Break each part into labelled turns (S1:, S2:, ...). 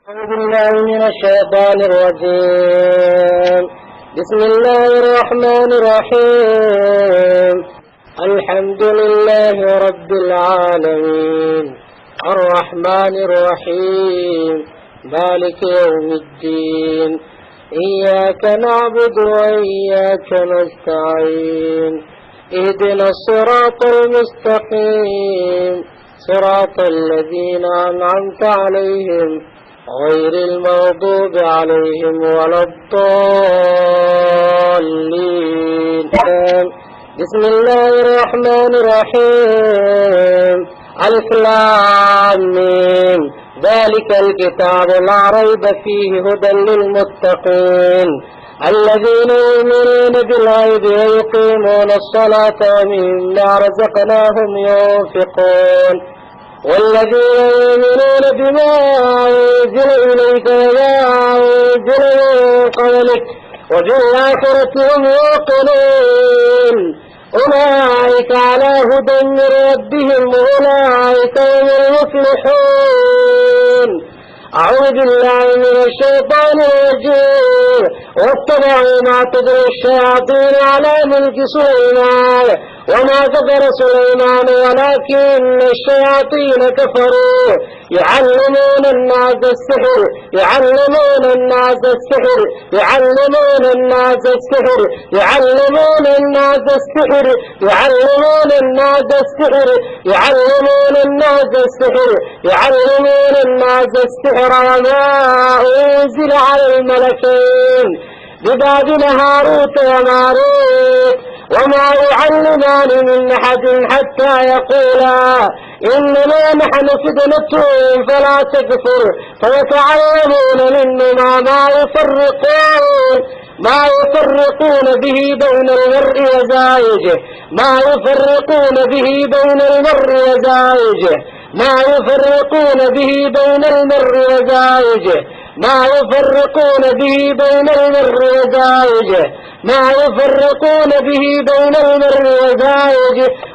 S1: أعوذ بالله من الشيطان الرجيم. بسم الله الرحمن الرحيم. الحمد لله رب العالمين الرحمن الرحيم مالك يوم الدين إياك نعبد وإياك نستعين اهدنا الصراط المستقيم صراط الذين أنعمت عليهم غير المغضوب عليهم ولا الضالين. بسم الله الرحمن الرحيم. ألف لام ميم ذلك الكتاب لا ريب فيه هدى للمتقين الذين يؤمنون بالغيب ويقيمون الصلاة ومما رزقناهم ينفقون والذين يؤمنون بما أنزل إليك وما أنزل من قبلك وبالآخرة هم يوقنون أولئك على هدى من ربهم وأولئك هم المفلحون. أعوذ بالله من الشيطان الرجيم. واتبعوا ما تتلو الشياطين على ملك سليمان وما كفر سليمان ولكن الشياطين كفروا يعلمون الناس السحر يعلمون الناس السحر يعلمون الناس السحر يعلمون الناس السحر يعلمون الناس السحر يعلمون الناس السحر يعلمون الناس السحر وما أنزل على الملكين ببابل هاروت وماروت وما يعلمان من أحد حتى يقولا إنما نحن فتنة فلا تكفر فيتعلمون منهما ما يفرقون به بين المرء وزوجه ما يفرقون به بين المرء وزوجه ما يفرقون به بين المرء وزوجه ما يفرقون به بين المرء وزوجه ما يفرقون به بين المرء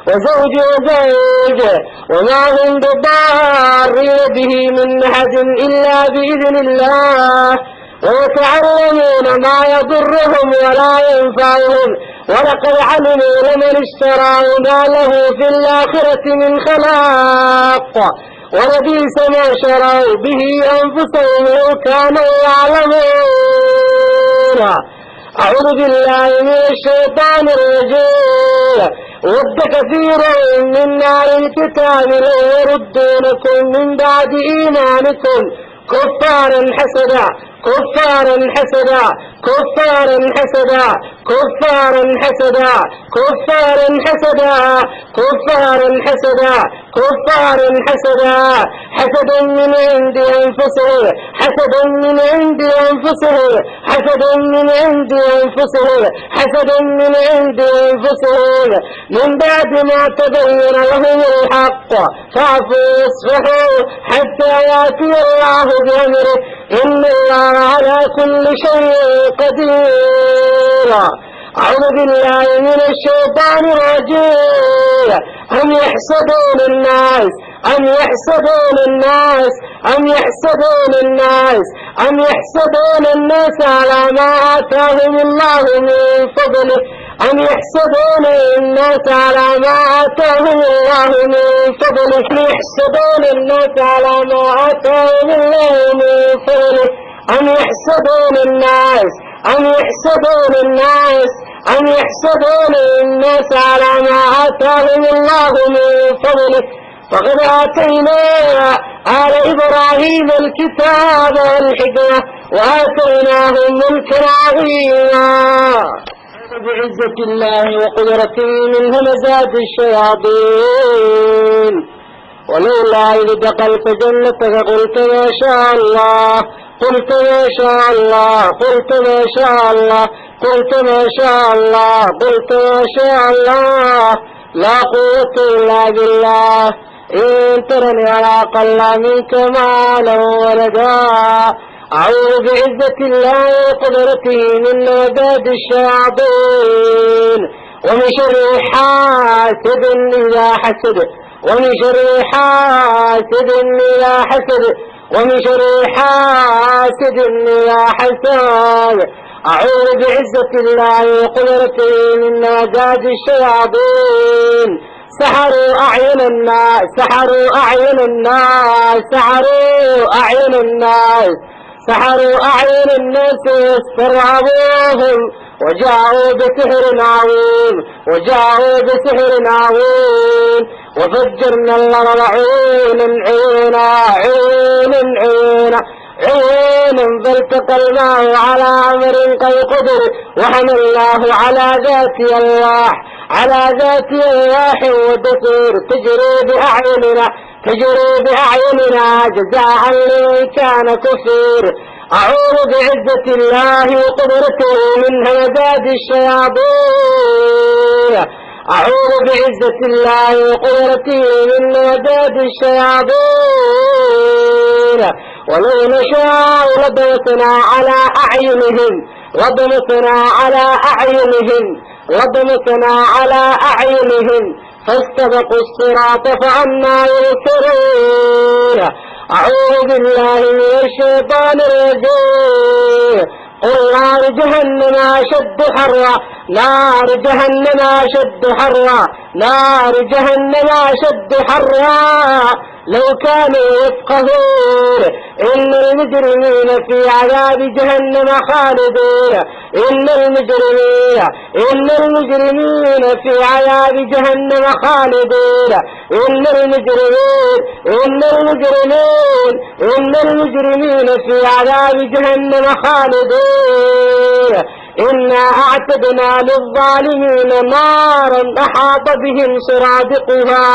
S1: وزوجه وما هم بضارين به من أحد إلا بإذن الله ويتعلمون ما يضرهم ولا ينفعهم ولقد علموا لمن اشتراه ما له في الآخرة من خلاق ولبئس ما شروا به أنفسهم لو كانوا يعلمون. أعوذ بالله من الشيطان الرجيم. ود كثير من أهل الكتاب لو يردونكم من بعد إيمانكم كفارا حسدا كفارا حسدا كفارا حسدا كفارا حسدا كفارا حسدا كفارا حسدا كفارا حسدا حسدا من عند أنفسه حسدا من عند أنفسه حسدا من عند أنفسه حسدا من عند أنفسه من بعد ما تبين لهم الحق فاعفوا واصفحوا حتى يأتي الله بأمره إن الله على كل شيء قدير. أعوذ بالله من الشيطان الرجيم. أم يحسدون الناس أم يحسدون الناس أم يحسدون الناس أم يحسدون الناس على ما آتاهم الله من فضله أم يحسدون الناس على ما آتاهم الله من فضله يحسدون الناس على ما آتاهم الله من فضله أم يحسدون الناس أم يحسدون الناس أم يحسدون الناس على ما آتاهم الله من فضله فقد آتينا آل إبراهيم الكتاب والحكمة وآتيناهم ملكا عظيما. بعزة الله وقدرته من همزات الشياطين ولولا إذ دخلت جنتك قلت ما شاء الله قلت ما شاء الله قلت ما شاء الله قلت ما شاء الله قلت ما شاء الله لا قوة إلا بالله إن ترني على أقل منك مالا ولدا. أعوذ بعزة الله وقدرته من نبات الشياطين ومن شر حاسد إذا حسد ومن شر حاسد إذا حسد ومن شر حاسد إذا حسد. أعوذ بعزة الله وقدرته من نزغات الشياطين. سحروا أعين الناس، سحروا أعين الناس، سحروا أعين الناس، سحروا أعين الناس واسترهبوهم وجاءوا بسحر عظيم، وجاءوا بسحر عظيم. وفجرنا الأرض عيونا عيونا عيونا عيونا عيونا فالتقى الماء على أمر قد قدر وحملناه على ذات ألواح، على ذات ألواح ودسر تجري بأعيننا، تجري بأعيننا جزاء لمن كان كفر. أعوذ بعزة الله وقدرته من همزات الشياطين. أعوذ بعزة الله وقدرته من همزات الشياطين. ولو نشاء لطمسنا على أعينهم، لطمسنا على أعينهم، لطمسنا على أعينهم فاستبقوا الصراط فأنى يبصرون. أعوذ بالله من الشيطان الرجيم. قل نار جهنم أشد حرا، نار جهنم أشد حرا، نار جهنم أشد حرا لو كانوا يفقهون. إن المجرمين في عذاب جهنم خالدون، إن المجرمين، إن المجرمين في عذاب جهنم خالدون. إن المجرمين، إن المجرمين، إن المجرمين في عذاب جهنم خالدون. إنا أعتدنا للظالمين نارا أحاط بهم سرادقها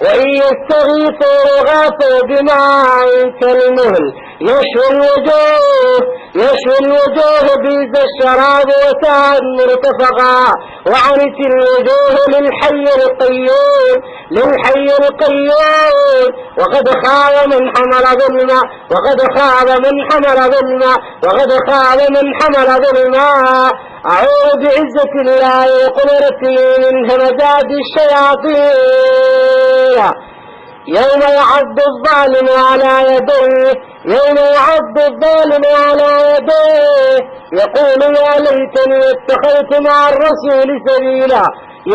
S1: وإن يستغيثوا يغاثوا بماء كالمهل يشوي الوجوه، يشوي الوجوه بئس الشراب وساءت مرتفقا. وعنت الوجوه للحي القيوم، للحي القيوم. وقد خاب من حمل ظلما، وقد خاب من حمل ظلما، وقد خاب من حمل ظلما. أعوذ بعزة الله وقدرته من همزات الشياطين. يوم يعض الظالم على يديه، يوم يعض الظالم على يديه يقول يا ليتني اتخذت مع الرسول سبيلا،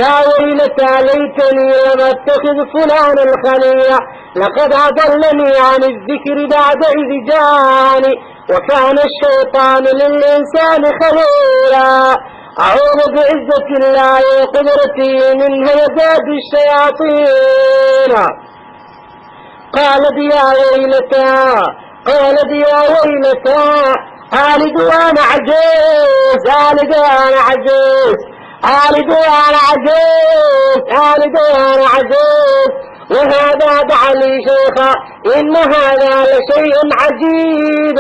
S1: يا ويلتى ليتني لم اتخذ فلانا خليلا، لقد أضلني عن الذكر بعد إذ جاءني وكان الشيطان للإنسان خذولا. أعوذ بعزة الله وقدرته من همزات الشياطين. قالت يا ويلتى، قالت يا ويلتى آلد وأنا عجوز، آلد وأنا عجوز، آلد وأنا عجوز، آلد وأنا عجوز. وهذا دعا لي شيخا إن هذا لشيء عجيب.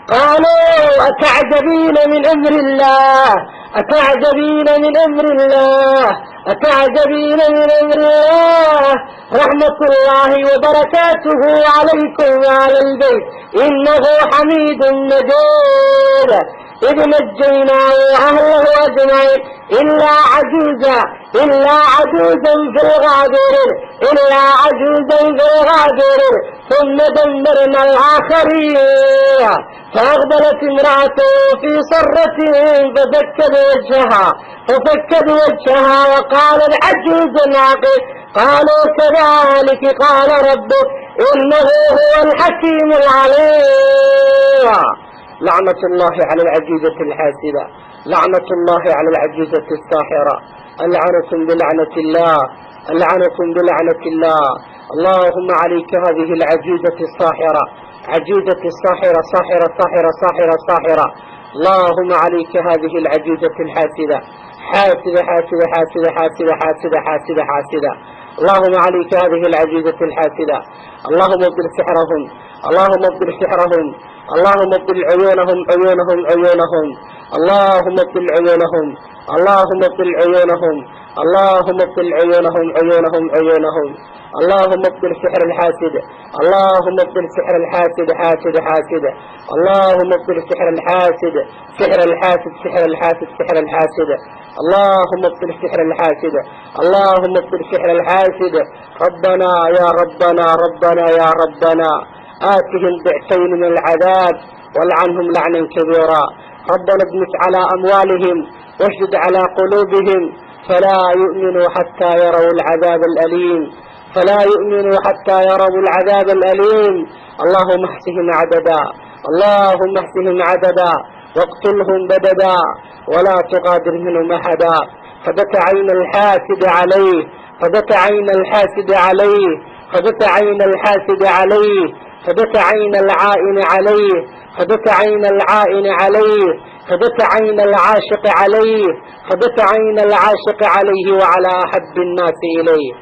S1: قالوا أتعجبين من أمر الله، أتعجبين من أمر الله، أتعجبين من أمر الله. رحمة الله وبركاته عليكم وعلى البيت إنه حميد مجيد. إذ نجيناه وأهله أجمعين إلا عجوزا، إلا عجوزا في الغابرين، إلا عجوزا في الغابرين. ثم دمرنا الآخرين. فأقبلت امرأته في صرة ففكت وجهها، ففكت وجهها وقالت عجوز عقيم. قالوا كذلك قال ربك إنه هو الحكيم العليم. لعنة الله على العجوزة الحاسدة، لعنة الله على العجوزة الساحرة. ألعنكم بلعنة الله، ألعنكم بلعنة الله. اللهم عليك هذه العجوزة الساحرة، عجوزة الساحرة، ساحرة ساحرة ساحرة ساحرة. اللهم عليك هذه العجوزة الحاسدة، حاسدة حاسدة حاسدة حاسدة حاسدة حاسدة حاسدة. اللهم عليك هذه العجوزة الحاسدة. اللهم ابدل سحرهم، اللهم ابدل سحرهم، اللهم ابدل عيونهم عيونهم عيونهم، اللهم ابدل عيونهم، اللهم ابدل عيونهم، اللهم ابدل عيونهم عيونهم عيونهم. اللهم ابدل سحر الحاسد، اللهم ابدل سحر الحاسد حاسد حاسد. اللهم ابدل سحر الحاسد، سحر الحاسد، سحر الحاسد، سحر الحاسد. اللهم ابدل سحر الحاسد، اللهم ابدل سحر الحاسد. ربنا يا ربنا، ربنا يا ربنا آتهم ضعفين من العذاب والعنهم لعنا كبيرا. ربنا اطمس على أموالهم واشدد على قلوبهم فلا يؤمنوا حتى يروا العذاب الأليم، فلا يؤمنوا حتى يروا العذاب الأليم. اللهم احصهم عددا، اللهم احصهم عددا واقتلهم بددا ولا تغادر منهم أحدا. فبت عين الحاسد عليه، فبت عين الحاسد عليه، فبت عين الحاسد عليه، فبت عين العائن عليه، فبت عين العائن عليه، فبت عين العاشق عليه، فبت عين العاشق عليه وعلى أحب الناس إليه،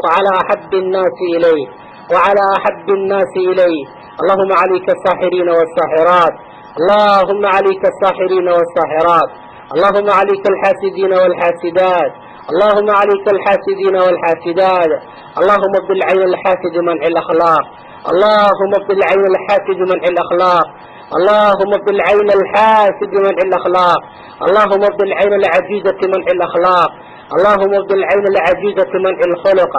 S1: وعلى أحب الناس إليه، وعلى أحب الناس إليه. اللهم عليك الساحرين والساحرات، اللهم عليك الساحرين والساحرات، اللهم عليك الحاسدين والحاسدات، اللهم عليك الحاسدين والحاسدات. اللهم بالعين الحاسد منع الأخلاق، اللهم بالعين الحاسد منع الأخلاق، اللهم بالعين الحاسد منع الأخلاق، اللهم بالعين العجيزة منع الأخلاق، اللهم بالعين العجيزة منع الخلق،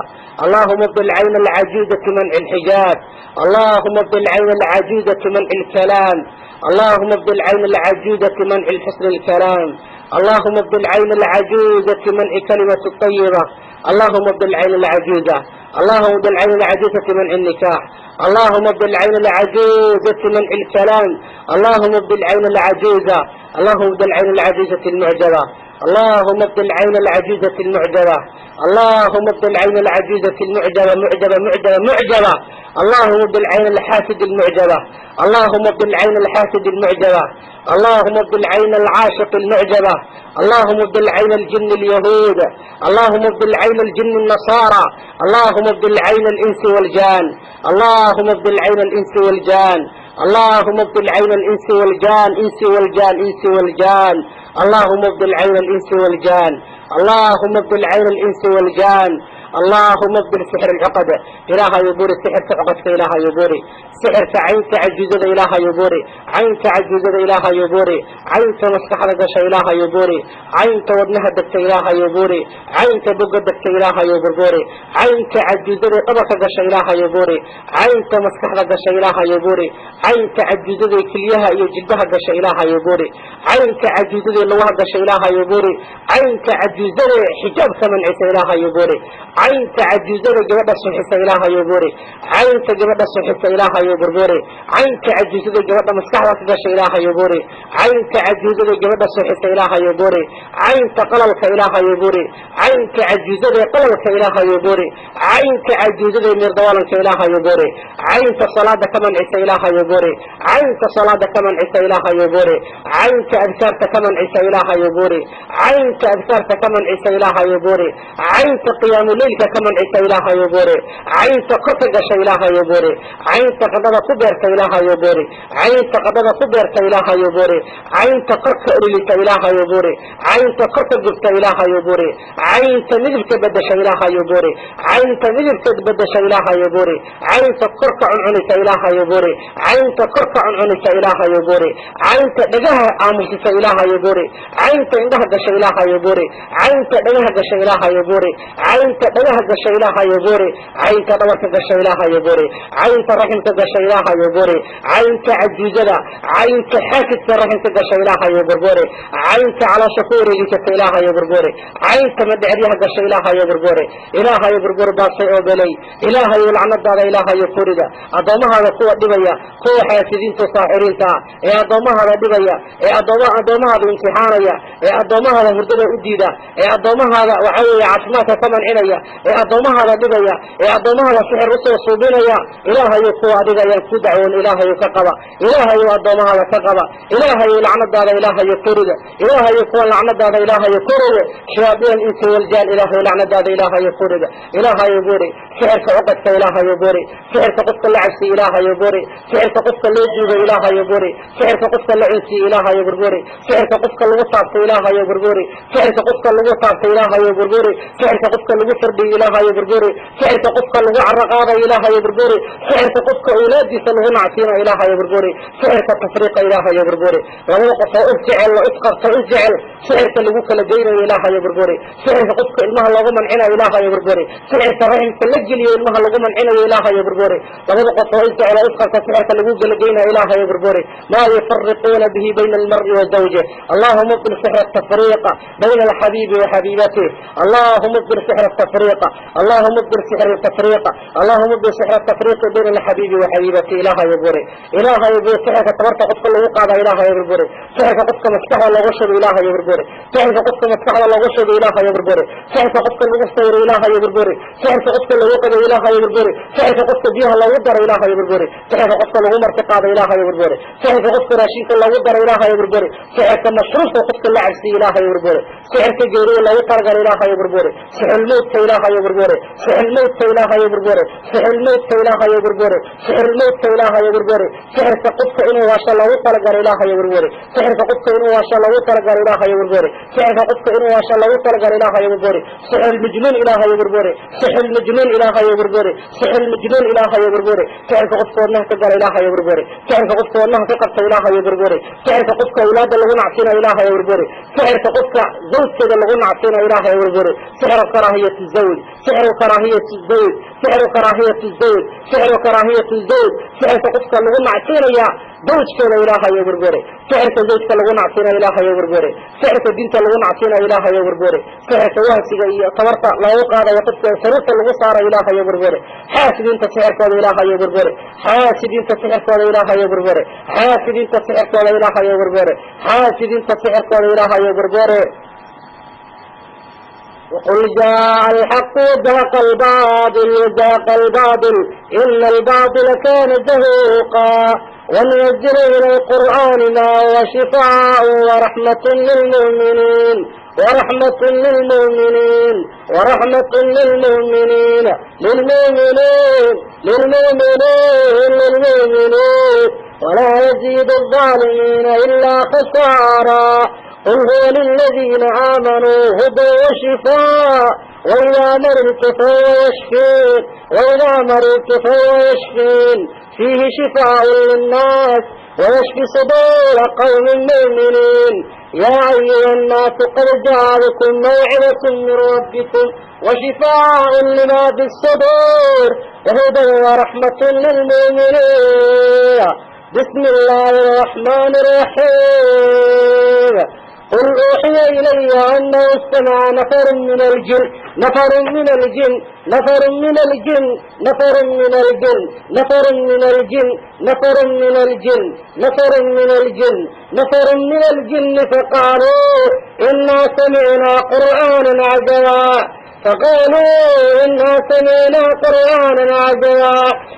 S1: اللهم بالعين العجيزة منع الحجاب، اللهم بالعين العجيزة منع الكلام، اللهم بالعين العجيزة منع الحسن الكلام، اللهم بالعين العجيزة منع كلمة الطيبة، اللهم بالعين العجيزة، اللهم بالعين العجيزة منع النكاح، اللهم بالعين العجيزة منع الكلام، اللهم بالعين العجيزة، اللهم بالعين العجيزة المعجبة، اللهم بالعين العجيزة المعجبة، اللهم بالعين العجيزة المعجبة معجبة معجبة معجبة، اللهم بالعين الحاسد المعجبة، اللهم بالعين الحاسد المعجبة، اللهم بالعين العاشق المعجبة، اللهم بالعين الجن اليهود، اللهم بالعين الجن النصارى، اللهم بالعين الإنس والجان، اللهم بالعين الإنس والجان، اللهم بالعين الإنس والجان، إنس والجان، إنس والجان، اللهم بالعين الإنس والجان، اللهم بالعين الإنس والجان، اللهم ابدل سحر العقد إلها يبوري، سحر عقدك إلها يبوري، سحر عينك عجوزة إلها يبوري، عينك عجوزة إلها يبوري، عينك مسكحة قشة إلها يبوري، عينك ودنها دكت إلها يبوري، عينك بقد دكت إلها يبوري، عينك عجوزة طبق قشة إلها يبوري، عينك مسكحة قشة إلها يبوري، عينك عجوزة كليها يجدها قشة إلها يبوري، عينك عجوزة لوها قشة إلها يبوري، عينك عجوزة حجاب كمن عيسى إلها يبوري، عينك عجوزة جبل الصحيح إلها يبوري، عينك جبل الصحيح إلها يبوري، عينك عجوزة جبل مسكحة قشة إلها يبوري، عينك عجوزة جبل الصحيح إلها يبوري، عينك قللك إلها يبوري، عينك عجوزة قللك إلها يبوري، عينك عجوزة مردوالك إلها يبوري، عينك صلاة كمن عيسى إلها يبوري، عينك صلاة كمن عيسى إلها يبوري، عينك أذكار كمن عيسى إلها يبوري، عينك أذكار كمن عيسى إلها يبوري، عينك قيام الليل كمن عيسى إلها يبوري، عينك قرق إلها يبوري، عينك قدر كبرك إلها يبوري، عينك قدر كبرك إلها يبوري، عينك قرق أريلك إلها يبوري، عينك قرق جبت إلها يبوري، عينك نجبك بدش إلها يبوري، عينك نجبك بدش إلها يبوري، عينك قرق عنك إلها يبوري، عينك قرق عنك إلها يبوري، عينك دجاها آمسك إلها يبوري، عينك عندها دش إلها يبوري، عينك دجاها دش إلها يبوري، عينك دجاها دش إلها يبوري، عينك دورك دش إلها يبوري، عينك رحمك دش إلها يبوري، عينك عجوزة، عينك حاسد رحمك دش إلها يبوري، عينك على شكوري لك إلها يبوري، عينك مدعيها دش إلها يبوري، إلها يبوري باصي أو بلي، إلها يلعن الدار إلها يفورد، أضمها قوة دبيا، قوة حاسدين تصاحرين تا، يا أضمها دبيا، يا أضمها بامتحانيا، يا أضمها هردنا أديدا، يا أضمها وعوي عصمات ثمن عليا، يا أضمها دبيا، يا أضمها سحر رسل صوبينيا، إلها يقوى دبيا كدعون، إلها يكقبا، إلها يؤضمها وكقبا، إلها يلعن الدار إلها يفورد، إلها يقوى لعن الدار إلها يفورد، شياطين الإنس والجان إلها يلعن الدار إلها يفورد، إلها يبوري، سحر عقدك إلها يبوري، سحر قصة العسي إلها يبوري، سحر قصة اللجوب إلها يبوري، سحر قصة العنسي إلها يبوري، سحر قصة الوصف إلها يبوري، سحر قصة الوصف إلها يبوري، سحر قصة الوصف القرد إلها يبربري سحرك قفك اللغو عرقاب إلها يبربري سحرك قفك أولادي سلغو نعسينا إلها يبربري سحرك التفريق إلها يبربري ووقف وإسجعل وإسقر فإسجعل سحرك اللغوك لدينا إلها يبربري سحرك قفك إلمها اللغو منعنا إلها يبربري سحرك رحم فلجلي إلمها اللغو منعنا إلها يبربري ووقف وإسجعل وإسقر فسحرك اللغوك لدينا إلها يبربري ما يفرقون به بين المرء وزوجه اللهم ابطل سحر التفريق بين الحبيب وحبيبته اللهم ابطل سحر التفريق اللهم ابطل سحر التفريق اللهم ابطل سحر التفريق بين الحبيب وحبيبته إلها يبربري إلها يبربري سحرك تبرت قفك اللغو قاد إلها يبربري سحرك قفك مسكح الله غشب إلها يبربري سحرك قفك مسكح الله غشب إلها يبربري سحرك قفك اللغو استور إلها يبربري سحرك قفك اللغو قد إلها يبربري سحرك قفك بيها الله ودر إلها يبربري سحرك قفك اللغو مرتقاد إلها يبربري سحرك قفك راشيك الله ودر إلها يبربري سحرك مشروف وقفك اللعب سي إلها يبربري سحرك جيري الله وطرق إلها يبربري سحر الموت إلها يبربري سحر الموت إلها يبربري سحر الموت إلها يبربري سحر الموت إلها يبربري سحر قفك إنه واشا الله وطرق إلها يبربري سحر قفك إنه واشا الله وطرق إلها يبربري سحر قفك إنه واشا الله وطرق إلها يبربري سحر المجنون إلها يبربري سحر المجنون إلها يبربري سحر المجنون إلها يبربري سحر قفك إنه تقر إلها يبربري سحر قفك إنه تقرت إلها يبربري سحر قفك أولاد اللغو نعسينا إلها يبربري سحر قفك زوج كذا اللغو نعسينا إلها يبربري سحر كراهية الزوج سحر كراهية الزوج سحر كراهية الزوج سحر كراهية الزوج سحر قفك اللغو نعسينا يا زوج كذا إلها يبربري سحر زوج كذا اللغو نعسينا إلها يبربري سحر بنت اللغو نعسينا إلها يبربري سحر واسق تورط لا وقاد وقفك سرت اللغو صار إلها يبربري حاسد انت سحر كذا إلها يبربري حاسد انت سحر كذا إلها يبربري حاسد انت سحر كذا إلها يبربري حاسد انت سحر كذا إلها يبربري وقل جاء الحق وزهق الباطل وزهق الباطل إن الباطل كان زهوقا وننزل من القرآن ما هو شفاء ورحمة للمؤمنين ورحمة للمؤمنين ورحمة للمؤمنين للمؤمنين للمؤمنين للمؤمنين ولا يزيد الظالمين إلا خسارا قل هو للذين آمنوا هدى وشفاء وإذا مرضت فهو يشفين وإذا مرضت فهو يشفين فيه شفاء للناس ويشفي صدور قوم مؤمنين يا أيها الناس قد جاءكم موعظة من ربكم وشفاء لما في الصدور وهدى ورحمة للمؤمنين بسم الله الرحمن الرحيم قل أوحي إلي أنه استمع نفر من الجن نفر من الجن نفر من الجن نفر من الجن نفر من الجن نفر من الجن نفر من الجن نفر من الجن فقالوا إنا سمعنا قرآنا عجبا فقالوا إنا سمعنا قرآنا عجبا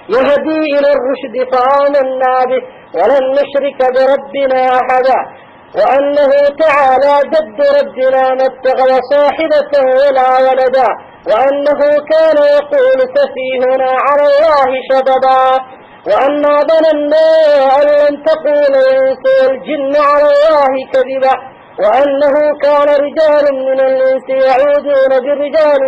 S1: يهدي إلى الرشد فآمنا به ولن نشرك بربنا أحدا وأنه تعالى جد ربنا ما اتخذ صاحبة ولا ولدا وأنه كان يقول سفيهنا على الله شططا وأنا ظننا أن لن تقول الإنس والجن على الله كذبا وأنه كان رجال من الإنس يعوذون برجال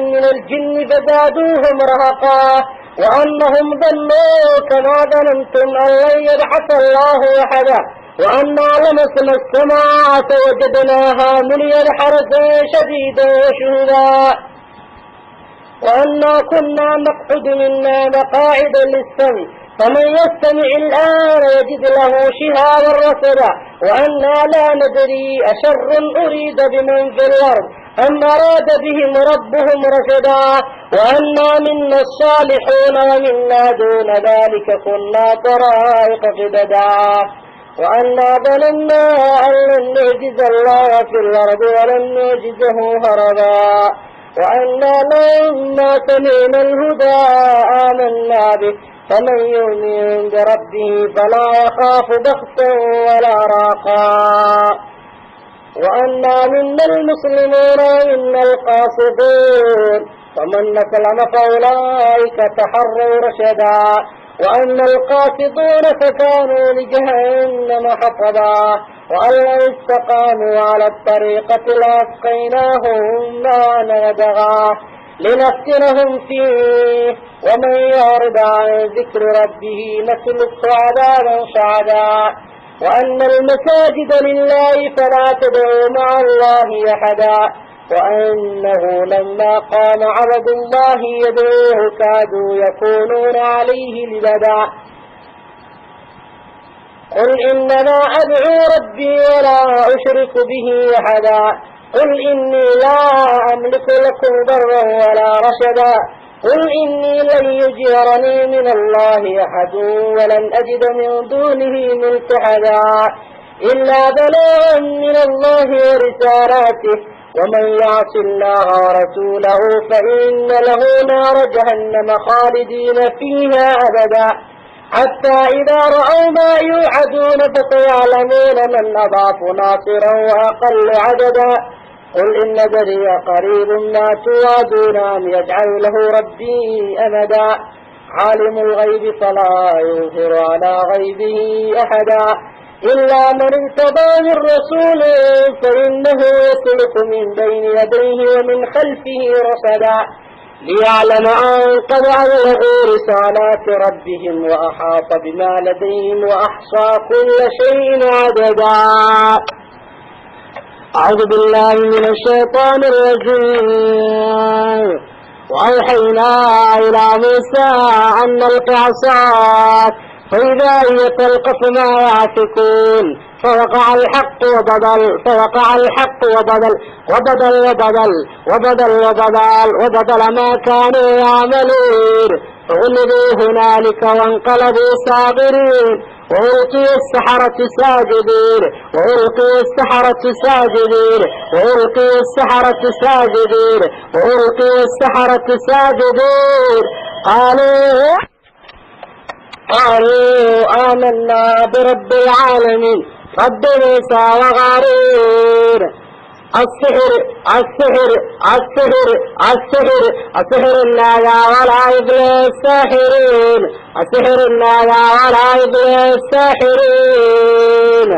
S1: من الجن فزادوهم رهقا وأنهم ظنوا كما ظننتم أن لن يبعث الله أحدا وأنا لمسنا السماء فوجدناها مليا حرسا شديدا وشهدا وأنا كنا نقعد منا مقاعد للسمع فمن يستمع الآن يجد له شهابا رصدا وأنا لا ندري أشر أريد بمن في الأرض أم أراد بهم ربهم رشدا وأنا منا الصالحون ومنا دون ذلك كنا طرائق قددا وأنا ظننا أن لن نعجز الله في الأرض ولن نعجزه هربا وأنا لما سمعنا الهدى آمنا به فمن يؤمن بربه فلا يخاف بخسا ولا راقا وأنا منا المسلمون ومنا القاسطون فمن أسلم فأولئك تحروا رشدا وأما القاسطون فكانوا لجهنم حطبا وأن لو استقاموا على الطريقة لأسقيناهم ماء غدقا لنفتنهم فيه ومن يعرض عن ذكر ربه نسلكه عذابا صعدا وأن المساجد لله فلا تدعوا مع الله أحدا وأنه لما قام عبد الله يدعوه كادوا يكونون عليه لبدا قل إنما أدعو ربي ولا أشرك به أحدا قل إني لا أملك لكم ضرا ولا رشدا قل إني لن يجيرني من الله أحد ولن أجد من دونه ملتحدا إلا بلاغا من الله ورسالاته ومن يعص الله ورسوله فإن له نار جهنم خالدين فيها أبدا حتى إذا رأوا ما يوعدون فسيعلمون من أضعف ناصرا وأقل عددا قل إن ندري قريب ما توعدون أم يجعل له ربي أمدا عالم الغيب فلا يظهر على غيبه أحدا إلا من ارتضى من رسول فإنه يسلك من بين يديه ومن خلفه رصدا ليعلم أن قد أبلغوا رسالات ربهم وأحاط بما لديهم وأحصى كل شيء عددا. أعوذ بالله من الشيطان الرجيم. وأوحينا إلى موسى أن ألق عصاك فإذا هي تلقف ما يعفكون فوقع الحق وبدل ما كانوا يعملون فغلبوا هنالك وانقلبوا صاغرين وألقي السحرة ساجدين قالوا آمنا برب العالمين رب موسى وهارون. السحر النايا والعيب للساحرين.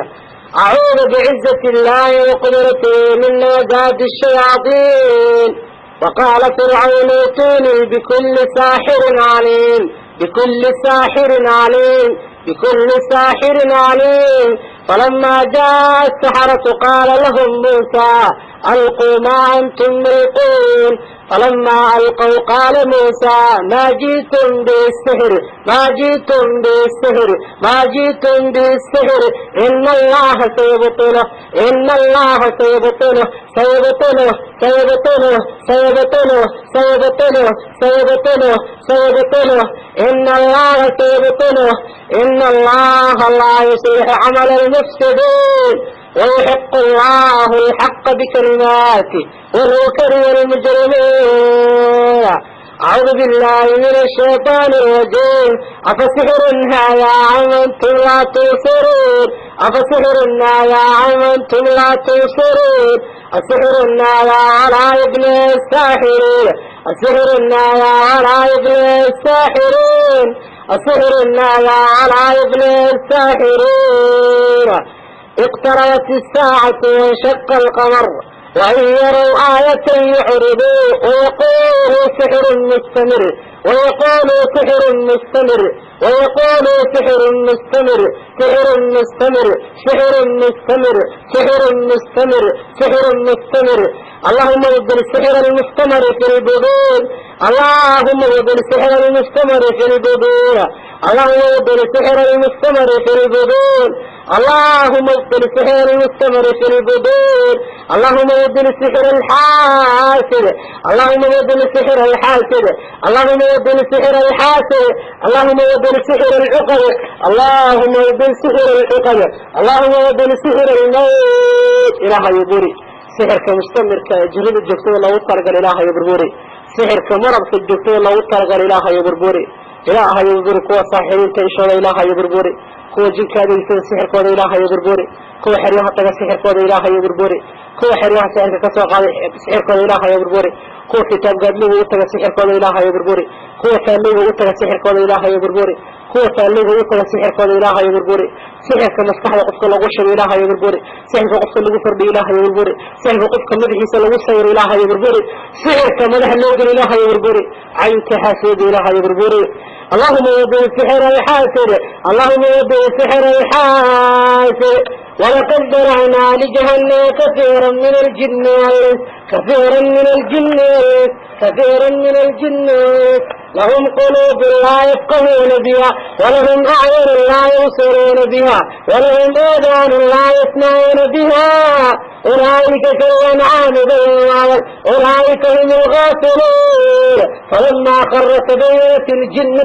S1: أعوذ بعزة الله وقدرته من نزغات الشياطين. وقال فرعون ائتوني بكل ساحر عليم. فلما جاء السحرة قال لهم موسى ألقوا ما أنتم ملقون. فلما ألقوا قال موسى ما جئتم بالسحر إن الله سيبطله إن الله لا يصلح عمل المفسدين ويحق الله الحق بكلماته ولو كره المجرمين. أعوذ بالله من الشيطان الرجيم. أفسحر هذا أم أنتم لا تبصرون. السحر النايا على ابن الساحرين. اقتربت الساعة وانشق القمر وإن يروا آية يعرضوا ويقولوا سحر مستمر اللهم ابدل السحر المستمر في البذور. اللهم ابدل السحر المستمر في البذور. اللهم ابدل السحر المستمر في البذور. اللهم ابدل السحر المستمر في البذور. اللهم ابدل السحر الحاسد. اللهم ابدل السحر الحاسد. اللهم ابدل السحر الحاسد. اللهم ابدل السحر العقد. اللهم ابدل سحر العقد. اللهم ابدل سحر الموت. إله يبوري سحر كمستمر كجريد الجبتين الله وطرق الإله يبربوري. سحر كمرض في الجبتين الله وطرق الإله يبربوري. إله يبربوري كوا صاحبين كإشارة إله يبربوري. كوا جنك هذا يصير سحر كوا إله يبربوري. كوا حريها تجا سحر كوا إله يبربوري. كوا حريها سحر كسوق سحر كوا إله يبربوري. كوا كتاب قبله وتجا سحر كوا إله يبربوري. كوا كامل وتجا سحر كوا إله يبربوري. هو تعليه يقول سحر قد إله يبربري سحر كمسكح قفك لغش إله يبربري سحر قفك لغو فرد إله يبربري سحر قفك مدحي سلغو سير إله يبربري سحر كمدح لوج إله يبربري عينك حاسد إله يبربري اللهم يبدو السحر الحاسد اللهم يبدو السحر الحاسد ولقد ذرعنا لجهنم كثيرا من الجن والإنس كثيرا من الجن كثيرا من الجن لهم قلوب لا يفقهون بها ولهم أعين لا يبصرون بها ولهم آذان لا يسمعون بها أولئك كالأنعام بل أولئك هم الغافلون فلما خر تبينت الجن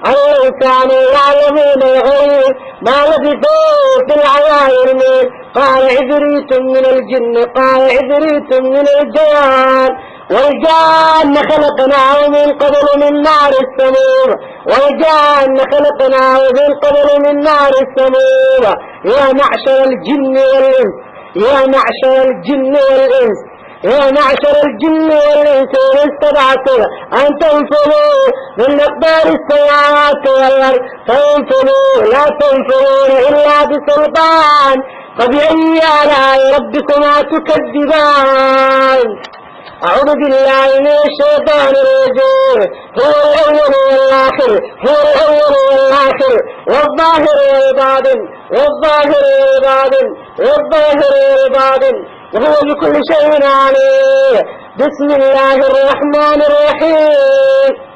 S1: أن لو كانوا يعلمون الغيب ما لبثوا في العذاب قال عفريت من الجن قال عفريت من الجان والجان خلقناه من قبل من نار السموم والجان خلقناه من قبل من نار السموم يا معشر الجن والإنس يا معشر الجن والإنس يا معشر الجن والإنس إن استطعتم أن تنفذوا من مقدار السماوات والأرض فانفذوا لا تنفذون إلا بسلطان فبأي آلاء ربكما تكذبان أعوذ بالله من الشيطان الرجيم هو الأول والآخر هو الأول والآخر والظاهر والباطن والظاهر والباطن والظاهر والباطن وهو بكل شيء عليم بسم الله الرحمن الرحيم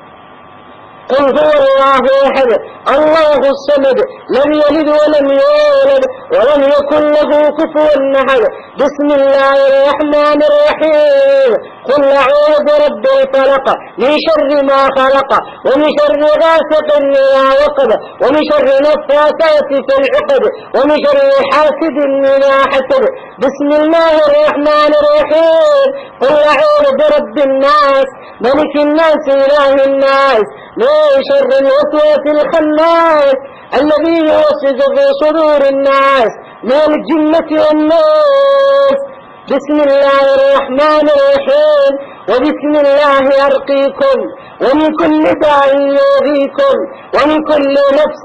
S1: قل هو الله أحد الله الصمد لم يلد ولم يولد ولم يكن له كفوا أحد بسم الله الرحمن الرحيم قل أعوذ برب الفلق من شر ما خلق ومن شر غاسق إذا وقب ومن شر النفاثات في العقد ومن شر حاسد إذا حسد بسم الله الرحمن الرحيم قل أعوذ برب الناس ملك الناس إله الناس من شر الوسواس الخناس الذي يوسوس في صدور الناس من الجنة والناس بسم الله الرحمن الرحيم وبسم الله أرقيكم ومن كل داء يؤذيكم ومن كل نفس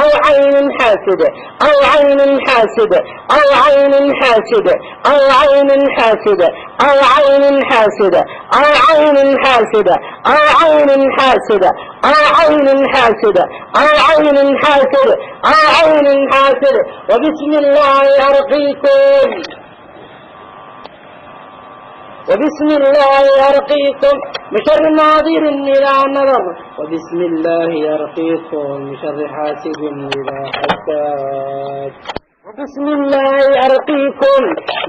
S1: أو عين حاسدة أو عين حاسدة أو عين حاسدة أو عين حاسدة أو عين حاسدة أو عين حاسدة أو عين حاسدة أو عين حاسدة أو عين حاسدة أو عين حاسدة وبسم الله أرقيكم وبسم الله يرقيكم من شر ناظر إذا نظر وبسم الله يرقيكم من شر حاسد إذا حسد وبسم الله يرقيكم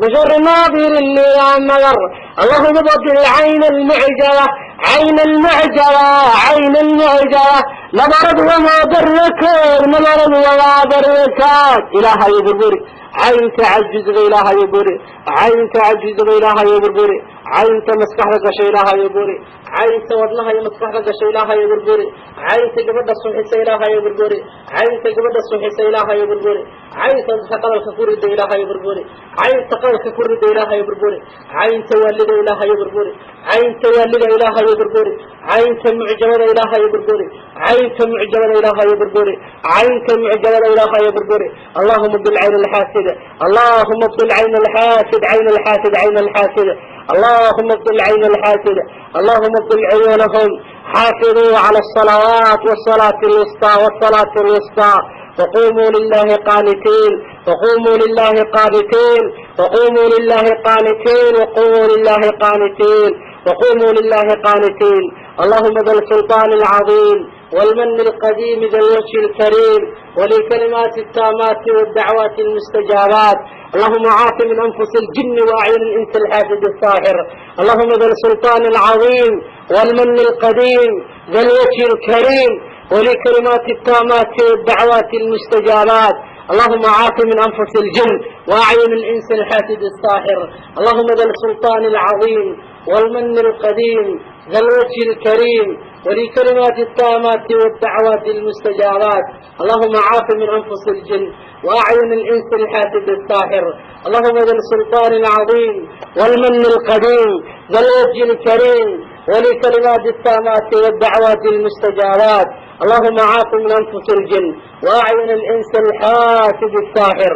S1: من شر ناظر إذا نظر اللهم بدل عين المعجلة عين المعجلة عين المعجلة لمرض وما بركات لمرض وما بركات إله يبربري عين تعجز غيرها يبوري عين تعجز غيرها يبوري عين تمسكح لك شيء لها يبوري عين تودلها يمسكح لك شيء لها يبوري عين تجبد الصحي سيلها يبوري عين تجبد الصحي سيلها يبوري عين تقل الكفور الديلها يبوري عين تقل الكفور الديلها يبوري عين تولد إلها يبوري عين تولد إلها يبوري عين تمعجبد إلها يبوري عين تمعجبد إلها يبوري عين تمعجبد إلها يبوري اللهم بالعين الحاسد اللهم ابطل عين الحاسد عين الحاسد عين الحاسد اللهم ابطل عين الحاسد اللهم ابطل عيونهم حافظوا على الصلوات والصلاة الوسطى والصلاة الوسطى وقوموا لله قانتين وقوموا لله قانتين وقوموا لله قانتين وقوموا لله قانتين وقوموا لله قانتين اللهم ذا السلطان العظيم والمن القديم ذا الوجه الكريم ولكلمات التامات والدعوات المستجابات اللهم عاف من أنفس الجن وأعين الإنس الحاسد الساحر اللهم ذا السلطان العظيم والمن القديم ذا الوجه الكريم ولكلمات التامات والدعوات المستجابات اللهم عاف من أنفس الجن وأعين الإنس الحاسد الساحر اللهم ذا السلطان العظيم والمن القديم ذا الوجه الكريم ولكلمات التامات والدعوات المستجابات اللهم عاف من أنفس الجن وأعين الإنس الحاسد الساحر اللهم ذا السلطان العظيم والمن القديم ذا الوجه الكريم ولكلمات التامات والدعوات المستجابات. اللهم عاف من أنفس الجن وأعين الإنس الحاسد الساحر.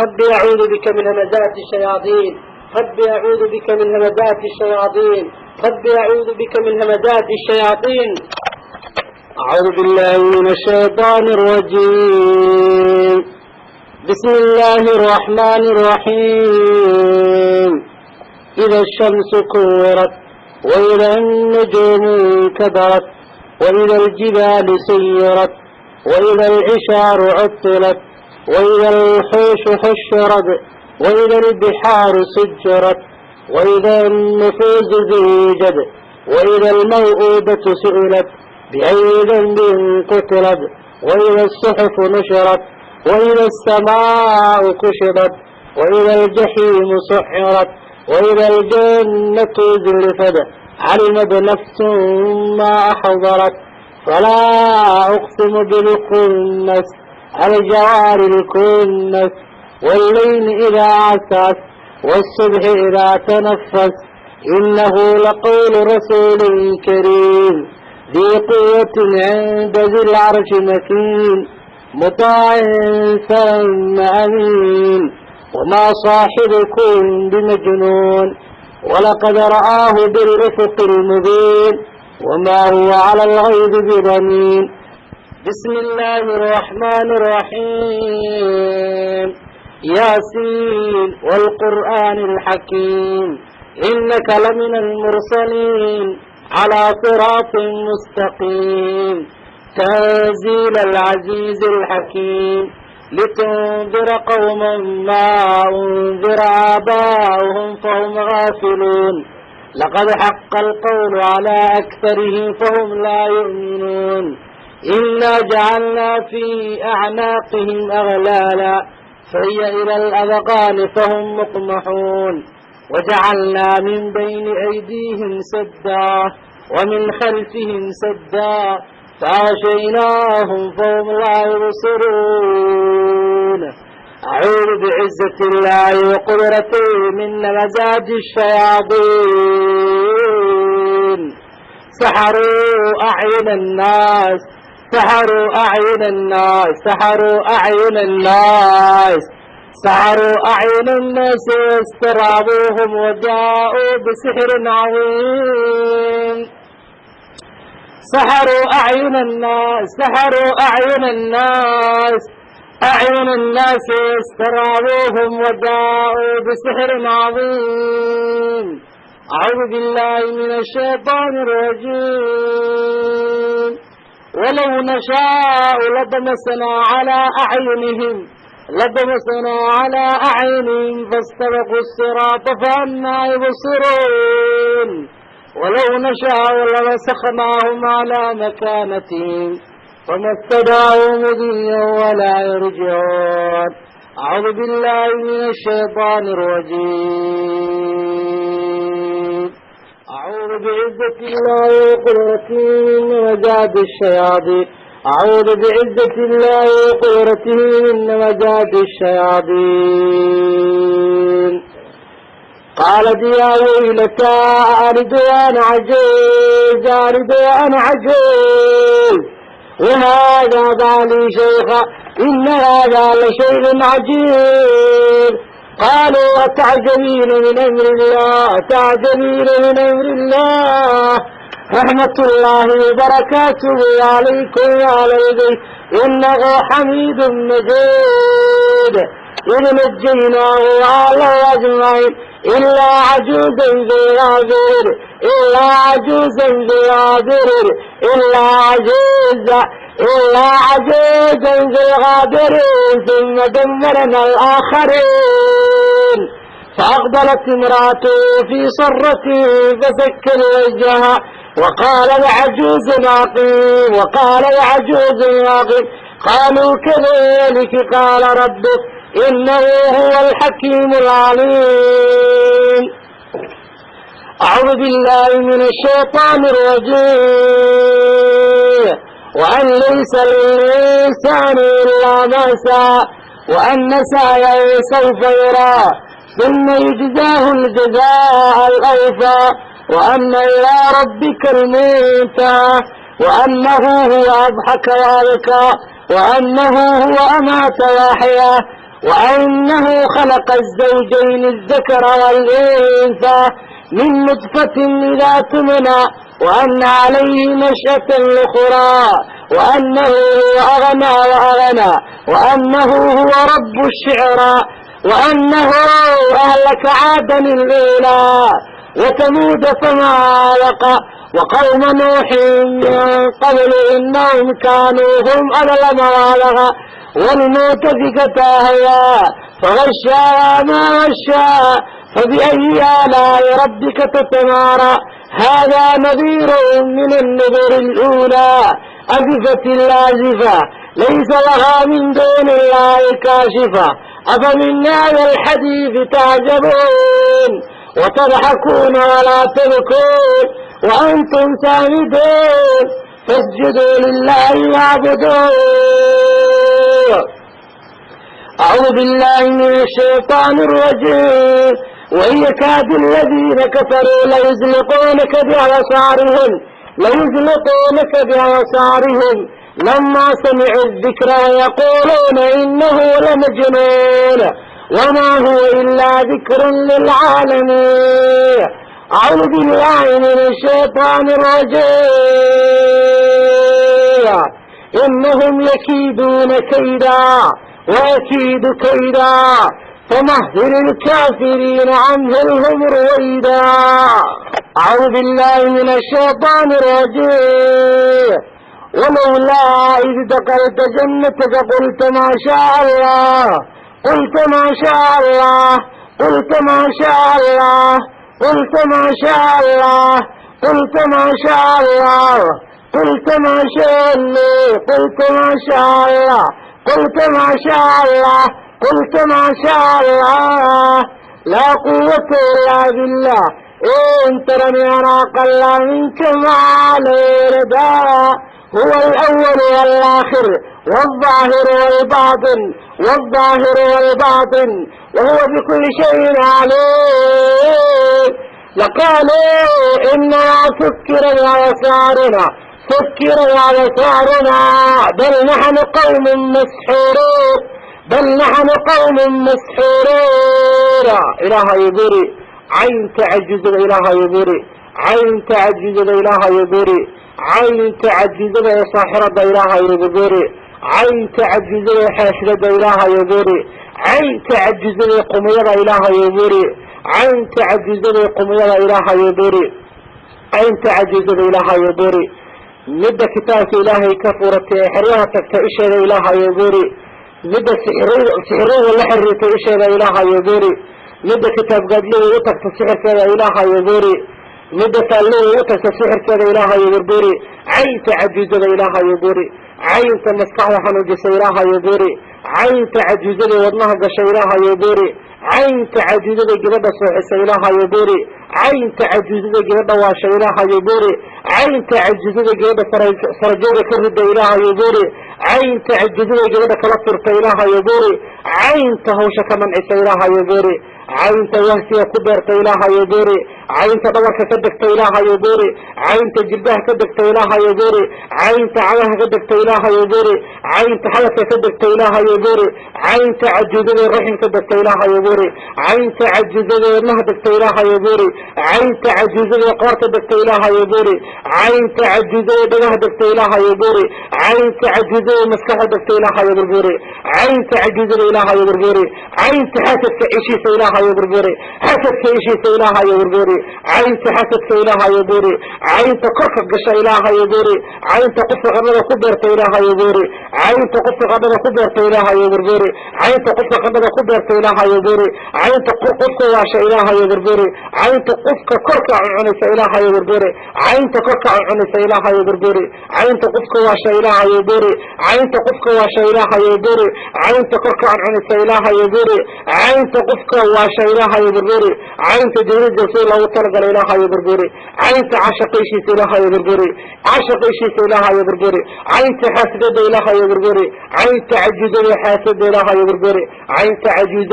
S1: ربي أعوذ بك من همزات الشياطين، ربي أعوذ بك من همزات الشياطين، ربي أعوذ بك من همزات الشياطين. أعوذ بالله من الشيطان الرجيم. بسم الله الرحمن الرحيم. إذا الشمس كورت وإذا النجوم انكدرت وإذا الجبال سيرت وإذا العشار عطلت وإذا الوحوش حشرت وإذا البحار سجرت وإذا النفوس زوجت وإذا الموءودة سئلت بأي ذنب قتلت وإذا الصحف نشرت وإذا السماء كشطت وإذا الجحيم سعرت وإذا الجنة زلفت علمت نفس ما أحضرت. فلا أقسم بالخنس الجوار الكنس والليل إذا عسعس والصبح إذا تنفس إنه لقول رسول كريم ذي قوة عند ذي العرش مكين مطاع ثم أمين وما صاحبكم بمجنون ولقد رآه بالأفق المبين وما هو على الغيب بضنين. بسم الله الرحمن الرحيم. ياسين والقرآن الحكيم إنك لمن المرسلين على صراط مستقيم تنزيل العزيز الحكيم لتنذر قوما ما أنذر آباؤهم فهم غافلون لقد حق القول على أكثرهم فهم لا يؤمنون إنا جعلنا في أعناقهم أغلالا فهي إلى الأذقان فهم مقمحون وجعلنا من بين أيديهم سدا ومن خلفهم سدا فأغشيناهم فهم لا يبصرون. أعوذ بعزة الله وقدرته من همزات الشياطين. سحروا أعين الناس سحروا أعين الناس سحروا أعين الناس سحروا أعين الناس واسترعبوهم وجاءوا بسحر عظيم. سحروا أعين الناس سحروا أعين الناس أعين الناس واسترعبوهم وجاءوا بسحر عظيم. أعوذ بالله من الشيطان الرجيم. ولو نشاء لطمسنا على أعينهم فاستبقوا الصراط فأنى يبصرون. ولو نشاء لمسخناهم على مكانتهم فما استطاعوا مضيا ولا يرجعون. أعوذ بالله من الشيطان الرجيم. أعوذ بعزة الله وقدرته من همزات الشياطين. أعوذ بعزة الله وقدرته من همزات الشياطين. قالت يا ويلتى ألد وأنا عجوز وهذا بالي شيخا إن هذا لشيء عجيب. قالوا أتعجبين من أمر الله رحمة الله وبركاته عليكم وعلى البيت إنه حميد مجيد. إذ نجيناه وعلى أجمعين إلا عجوزا ذي غابر ثم دمرنا الآخرين. فأقبلت امرأته في صرته فسكن وجهها وقال لعجوز عقيم قالوا كذلك قال ربك إنه هو الحكيم العليم. أعوذ بالله من الشيطان الرجيم. وأن ليس للإنسان إلا ما سعى وأن سعيه سوف يرى ثم يجزاه الجزاء الأوفى وأن إلى ربك المنتهى وأنه هو أضحك وأبكى وأنه هو أمات وأحيا وأنه خلق الزوجين الذكر والأنثى من نطفة إذا تمنى وأن عليه نشأة الأخرى وأنه هو أغنى وأغنى وأنه هو رب الشعرى وأنه أهلك عادا الأولى وثمود فما لقى وقوم نوح من قبل إنهم كانوا هم أظلم وأطغى والمؤتفكة أهوى فغشاها ما غشا فبأي آلاء ربك تتمارى هذا نذير من النذر الأولى أزفت الآزفة ليس لها من دون الله كاشفة أفمن هذا الحديث تعجبون وتضحكون ولا تبكون وأنتم سامدون فاسجدوا لله واعبدون. أعوذ بالله من الشيطان الرجيم وإن يكاد الذين كفروا ليزلقونك بأبصارهم لما سمعوا الذكر ويقولون إنه لمجنون وما هو إلا ذكر للعالمين. أعوذ بالله من الشيطان الرجيم إنهم يكيدون كيدا وأكيد كيدا فمهل الكافرين أمهلهم رويدا. أعوذ بالله من الشيطان الرجيم ولولا إذ دخلت جنتك قلت ما شاء الله قلت ما شاء الله قلت ما شاء الله قلت ما شاء الله قلت ما شاء الله قلت ما شاء الله قلت ما شاء الله قلت ما شاء الله قلت ما شاء الله لا قوة إلا بالله إن ترني أنا أقل منك ما علي رداء هو الأول والآخر والظاهر والباطن وهو بكل شيء عليم. لقالوا إننا سكر أبصارنا بل نحن قوم مسحورون إله يبري عين تعجز إله يبري عين تعجز إله يبري عين تعجز صاحرة إله يبري عين تعجز حاشرة إله يبري عين تعجز قميرة إله يبري عين تعجز قميرة إله يبري عين تعجز إله يبري مدى كتاب إلهي كفرت حريها تكتئش إله يبري مدى سحرين واللحر تئش إله يبري مدى كتاب قد لي وتكتسحر كذا إله يبري مدى سألوه وتكتسحر كذا إله يبري عين تعجز إله يبري عين تمسكح حنوجس إله يبري عين تعجز وضنها قش إله يبري عين تعجز جبد صحيح إله يبري عين تعجز جبد واش إله يبري عين تعجز جبد سرجور كرد إله يبري عين تعجز جبد كلفر إله يبري عين تهوش كمن عيسى إله يبري عين توهسي قدرت إله يبري عين تدورك كدكت إله يبري عين تجلده كدكت إله يبري عين تعوه كدكت إله يبري عين تحلك كدكت إله يبري عين تعجز الرحم كدكت إله يبري عين تعجز النهدكت إله يبري عين تعجز القوات كدكت إله يبري عين تعجز النهدكت إله يبري عين تعجز مسكح كدكت إله يبري عين تعجز الإله يبري عين تحاسب كإشي إله يبري حسب كإشي إله يبري عين تحسب إله يبري عين تقف قش إله يبري عين تقف غنى خبرت إله يبري عين تقف غنى خبرت إله يبري عين تقف غنى خبرت إله يبري عين تقف واش إله يبري عين تقف كركع عنس إله يبري عين تكركع عنس إله يبري عين تقف واش إله يبري عين تقف واش إله يبري عين تكركع عنس إله يبري عين تقف واش إله يبري عين تجري جسول الله ترجع إله يبري عين تعشق شيء إله يبري عشق شيء إله يبري عين تحسد إله يبري عين تعجز حاسد إله يبري عين تعجز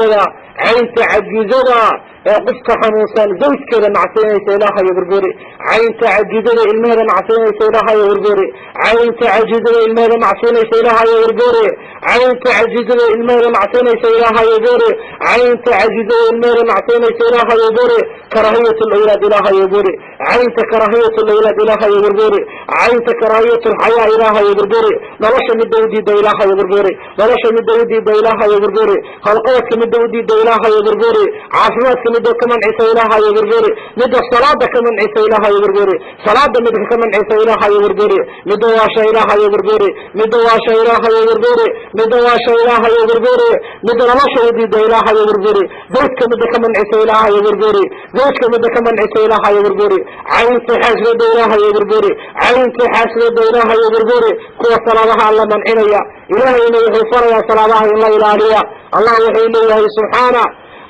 S1: قفك حنوصان زوج كذا معصيني سيلاها يبرقوري عين تعجزة المهدى معصيني سيلاها يبرقوري عين تعجزة المهدى معصيني سيلاها يبرقوري عين تعجزة المهدى معصيني سيلاها يبرقوري عين تعجزة المهدى معصيني سيلاها يبرقوري كراهية الأولاد إلها يبرقوري عين كراهية الأولاد إلها يبرقوري عين كراهية الحياة إلها يبرقوري نلاش مدودي دا إلها يبرقوري نلاش مدودي دا إلها يبرقوري خلقوتك مدودي دا إلها يبرقوري عافيتك مدو كمان عيسى إلها يبرقوري مدو الصلاة كمان عيسى إلها يبرقوري صلاة مدو كمان عيسى إلها يبرقوري مدو واشا إلها يبرقوري مدو واشا إلها يبرقوري مدو واشا إلها يبرقوري مدو نلاش ودي دا إلها يبرقوري زوجك مدو كمان عيسى إلها يبرقوري زوجك مدو كمان عيسى إلها يبرقوري عين حاسب دا إلها يبرقوري عين حاسب دا إلها يبرقوري كوة صلاة الله من عنيا إلهي إنه يغفر يا صلاة الله إلهي الله يحيي الله سبحانه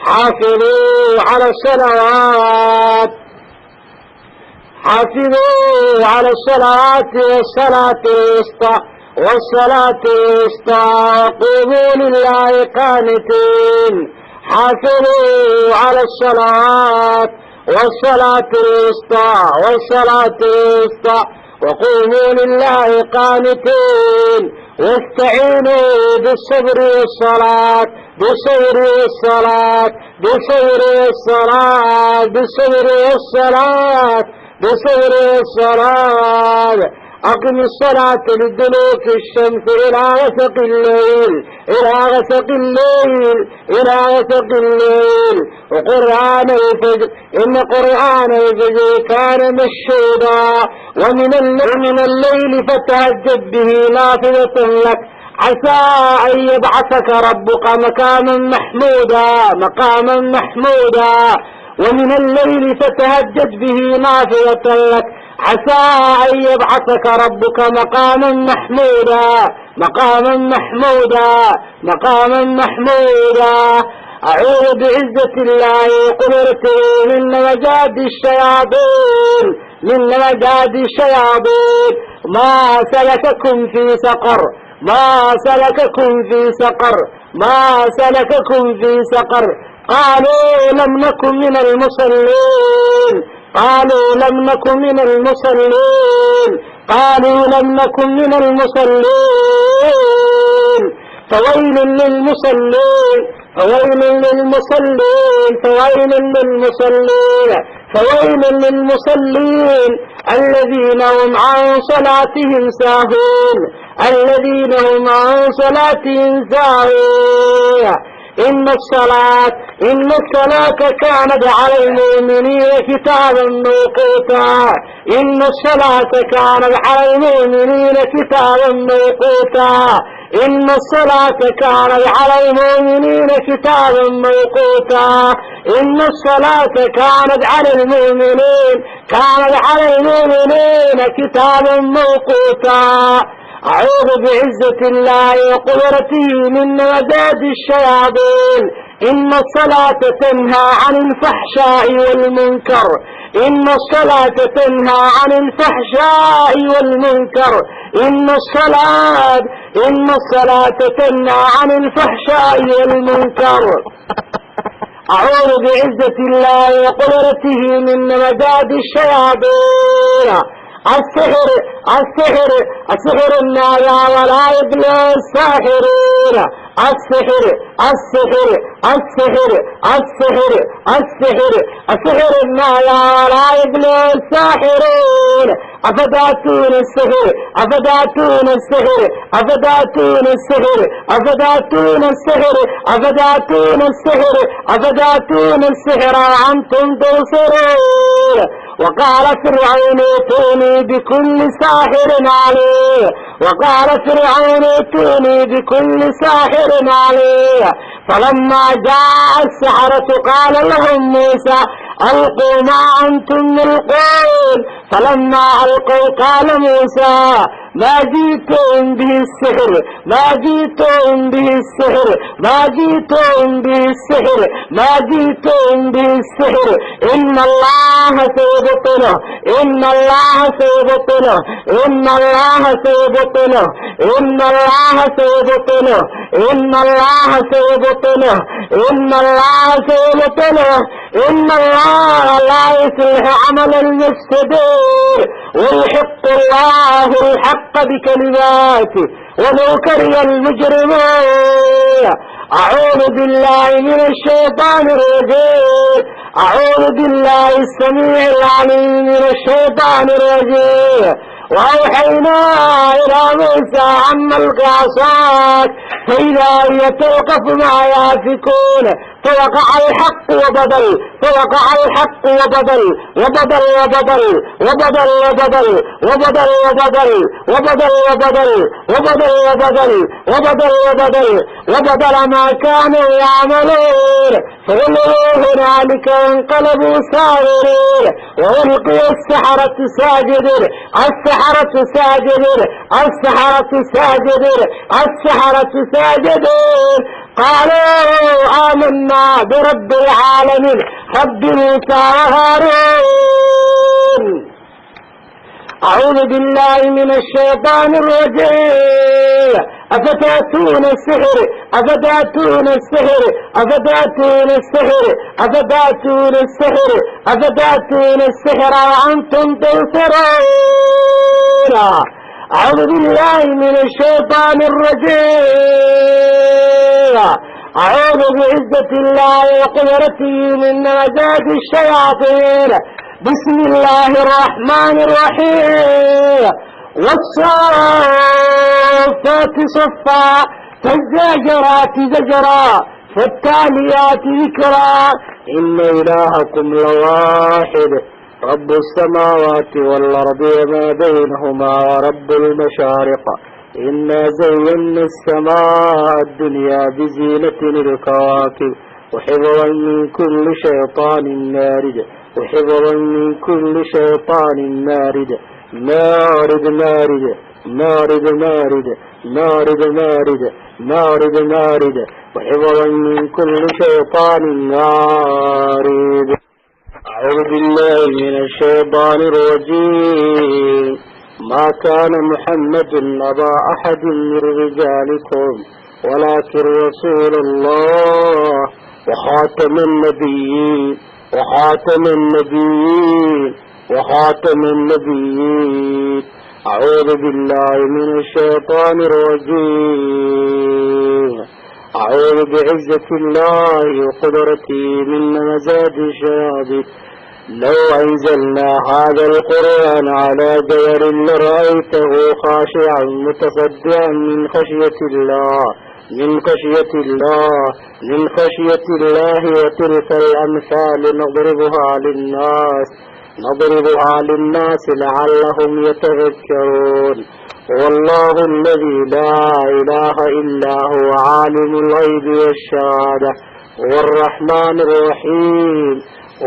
S1: حافظوا على الصلوات حافظوا على الصلاة والصلاة الوسطى والصلاة الوسطى وقوموا لله قانتين حافظوا على الصلاة والصلاة الوسطى والصلاة الوسطى وقوموا لله قانتين واستعينوا بالصبر والصلاة بالصبر والصلاة بالصبر والصلاة بالصبر والصلاة بالصبر والصلاة أقم الصلاة لدلوك الشمس إلى غسق الليل إلى غسق الليل إلى غسق الليل وقرآن الفجر إن قرآن الفجر كان مشهودا ومن الليل فتهجد به نافلة لك عسى أن يبعثك ربك مقاما محمودا ومن الليل فتهجد به نافلة لك عسى أن يبعثك ربك مقاما محمودا أعوذ بعزة الله وقدرته من نمجاد الشياطين ما سلككم في سقر قالوا لم نكن من المصلين فويل للمصلين الذين هم عن صلاتهم ساهون إن الصلاة كانت على المؤمنين كتابا موقوتا إن الصلاة كانت على المؤمنين كتابا موقوتا إن الصلاة كانت على المؤمنين كتابا موقوتا إن الصلاة كانت على المؤمنين كتابا موقوتا أعوذ بعزة الله وقدرته من نمجاد الشياطين إن الصلاة تنهى عن الفحشاء والمنكر إن الصلاة تنهى عن الفحشاء والمنكر إن الصلاة تنهى عن الفحشاء والمنكر أعوذ بعزة الله وقدرته من نمجاد الشياطين السحر النايا ولا يبلى الساحرين السحر النايا ولا يبلى الساحرين أفداتون السحر وأنتم تبصرون وقال فرعون ائتوني بكل ساحر عليه فلما جاء السحرة قال لهم موسى ألقوا ما أنتم ملقون فلما ألقوا قال موسى ما جئتم به السحر إن الله سيبطله إن الله لا يصلح عمل المفسدين ويحق الله الحق بكلماته ولو كره المجرمون. أعوذ بالله من الشيطان الرجيم. أعوذ بالله السميع العليم من الشيطان الرجيم. وأوحينا إلى موسى أن الق عصاك فإذا هي تلقف ما يافكون فوقع الحق وبدل فوقع الحق وبدل وبدل وبدل وبدل وبدل وبدل وبدل وبدل وبدل وبدل وبدل وبدل وبدل وبدل ما كانوا يعملون فغلبوا هنالك وانقلبوا ساغرين وألقي السحرة ساجدين السحرة ساجدين السحرة ساجدين السحرة ساجدين قالوا آمنا برب العالمين رب موسى وهارون. أعوذ بالله من الشيطان الرجيم. أفتأتون السحر أفتأتون السحر أفتأتون السحر أفتأتون السحر أفتأتون السحر وأنتم تبصرون. أعوذ بالله من الشيطان الرجيم. أعوذ بعزة الله وقدرته من نمزات الشياطين. بسم الله الرحمن الرحيم. والصافات صفا فالزاجرات زجرا فالتاليات ذكرا إن إلهكم لواحد رب السماوات والأرض وما بينهما ورب المشارق إنا زينا السماء الدنيا بزينة الكواكب وحفظا من كل شيطان مارد وحفظا من كل شيطان مارد مارد مارد مارد مارد مارد مارد مارد مارد وحفظا من كل شيطان مارد. أعوذ بالله من الشيطان الرجيم. ما كان محمد أبا أحد من رجالكم ولكن رسول الله وخاتم النبيين وخاتم النبيين وخاتم النبيين. أعوذ بالله من الشيطان الرجيم. أعوذ بعزة الله وقدرته من نمزات الشياطين. لو أنزلنا هذا القرآن على جبل لرأيته خاشعا متصدعا من خشية الله من خشية الله من خشية الله. وتلك الأمثال نضربها للناس لعلهم يتذكرون. والله الذي لا إله إلا هو عالم الغيب والشهادة والرحمن الرحيم.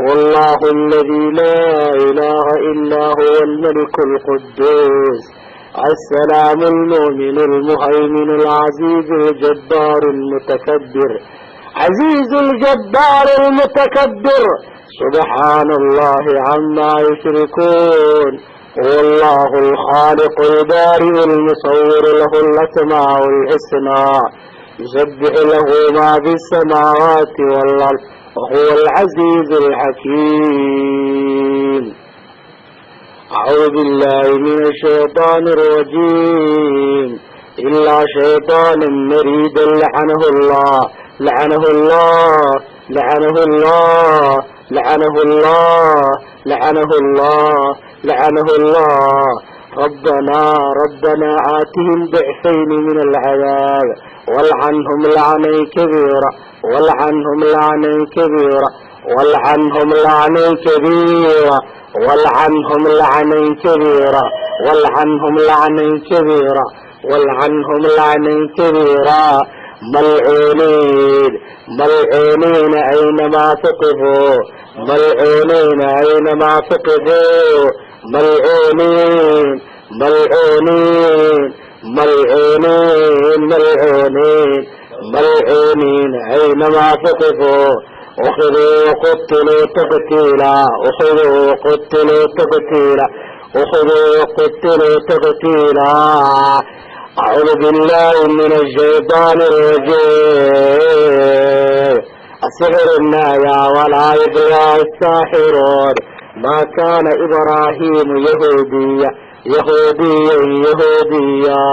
S1: والله الذي لا إله إلا هو الملك القدوس السلام المؤمن المهيمن العزيز الجبار المتكبر عزيز الجبار المتكبر سبحان الله عما يشركون. والله الخالق البارئ المصور له الأسماء الحسنى يسبح له ما في السماوات والأرض وهو العزيز الحكيم. أعوذ بالله من الشيطان الرجيم. إلا شيطانا مريدا لعنه الله لعنه الله لعنه الله لعنه الله لعنه الله لعنه الله. ربنا آتهم ضعفين من العذاب والعنهم لعنا كبيرا والعنهم لعنا كبيرا والعنهم لعنا كبيرا والعنهم لعنا كبيرا والعنهم لعنا كبيرا والعنهم لعنا كبيرا. ملعونين ملعونين أينما ثقفوا ملعونين أينما ثقفوا ملعونين ملعونين ملعونين ملعونين ملعونين أينما ثقفوا أخذوا وقتلوا تقتيلا أخذوا وقتلوا تقتيلا أخذوا وقتلوا تقتيلا. أعوذ بالله من الشيطان الرجيم. أسحرنا يا ولا يبلى الساحرون ما كان إبراهيم يهوديا يهوديا يهوديا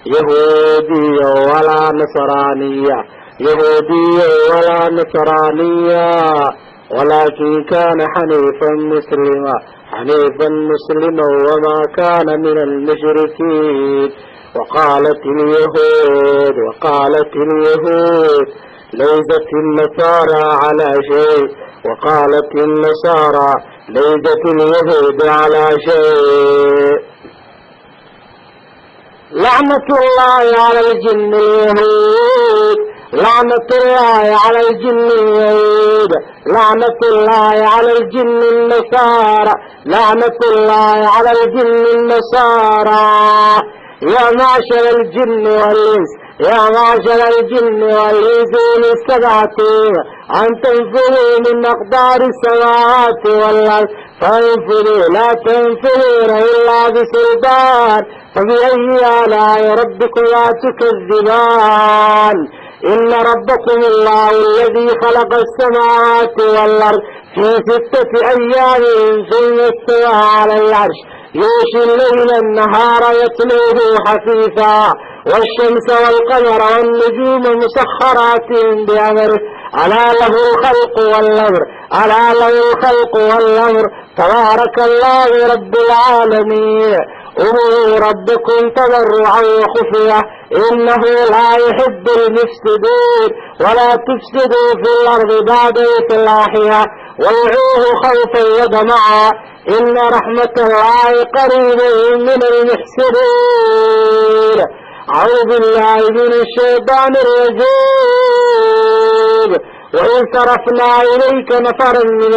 S1: يهوديا ولا نصرانيا يهوديا ولا نصرانيا ولكن كان حنيفا مسلما وما كان من المشركين. وقالت اليهود ليست النصارى على شيء وقالت النصارى ليست اليهود على شيء. لعنة الله على الجن اليهود لعنة الله على الجن اليهود لعنة الله على الجن النصارى لعنة الله على الجن النصارى. يا معشر الجن والإنس يا معشر الجن والإنس استطعتم أن تنفذوا من أقدار السماوات والأرض فانفذوا لا تنفذون إلا بسلطان فبأي آلاء ربكما تكذبان. إن ربكم الله الذي خلق السماوات والأرض في 6 أيام ثم استوى على العرش يغشي الليل النهار يطلبه حثيثا والشمس والقمر والنجوم مسخرات بأمره ألا له الخلق والأمر ألا له الخلق والأمر تبارك الله رب العالمين. أمروا ربكم تضرعا وخفية إنه لا يحب المفسدين ولا تفسدوا في الأرض بعد إصلاحها وادعوه خوفا وطمعا إن رحمة الله قريب من المحسنين. أعوذ بالله من الشيطان الرجيم. وإن صرفنا إليك نفرا من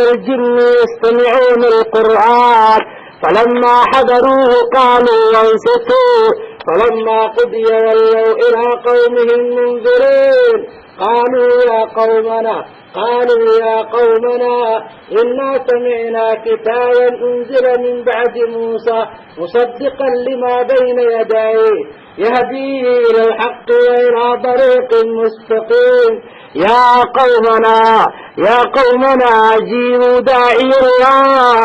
S1: الجن يستمعون القرآن فلما حضروه قالوا وانصتوا فلما قضي ولوا إلى قومهم منذرين قالوا يا قومنا إنا سمعنا كتابا أنزل من بعد موسى مصدقا لما بين يديه يهدي إلى الحق وإلى طريق مستقيم. يا قومنا أجيبوا داعي الله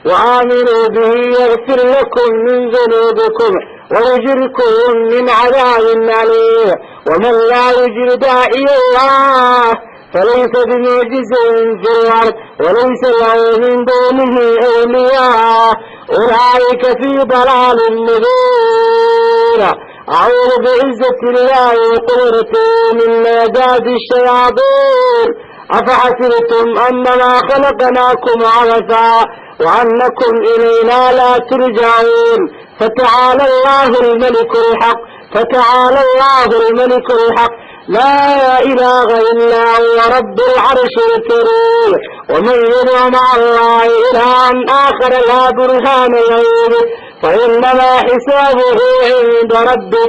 S1: وآمنوا به يغفر لكم من ذنوبكم ويجركم من عذاب أليم. ومن لا يجر داعي الله فليس بمعجز في الأرض وليس له من دونه أولياء أولئك في ضلال مبين. أعوذ بعزة الله وقدرته من نجاة الشياطين. أفحسبتم أنما خلقناكم عبثا وأنكم إلينا لا ترجعون فتعالى الله الملك الحق لا إله إلا هو رب العرش الكريم. ومن يدع مع الله إلها آخر لا برهان له فإنما حسابه عند ربه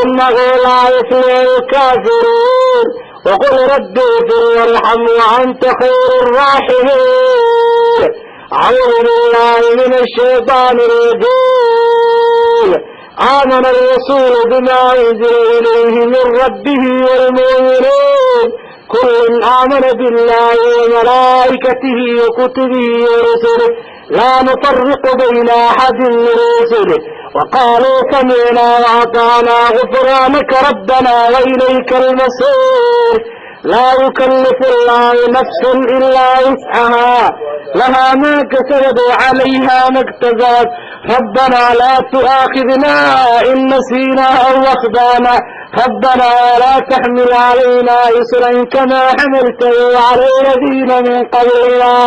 S1: إنه لا يفلح الكافرون. وقل رب اغفر وارحم وأنت خير الراحمين. أعوذ بالله من الشيطان الرجيم. آمن الرسول بما أنزل إليه من ربه والمؤمنون كل آمن بالله وملائكته وكتبه ورسله لا نفرق بين أحد من رسله وقالوا سمعنا وأطعنا غفرانك ربنا وإليك المصير. لا يكلف الله نفسا إلا وسعها لها ما كسبت وعليها ما اكتسبت ربنا لا تؤاخذنا إن نسينا أو أخطأنا ربنا لا تحمل علينا إصرا كما حملته على الذين من قبلنا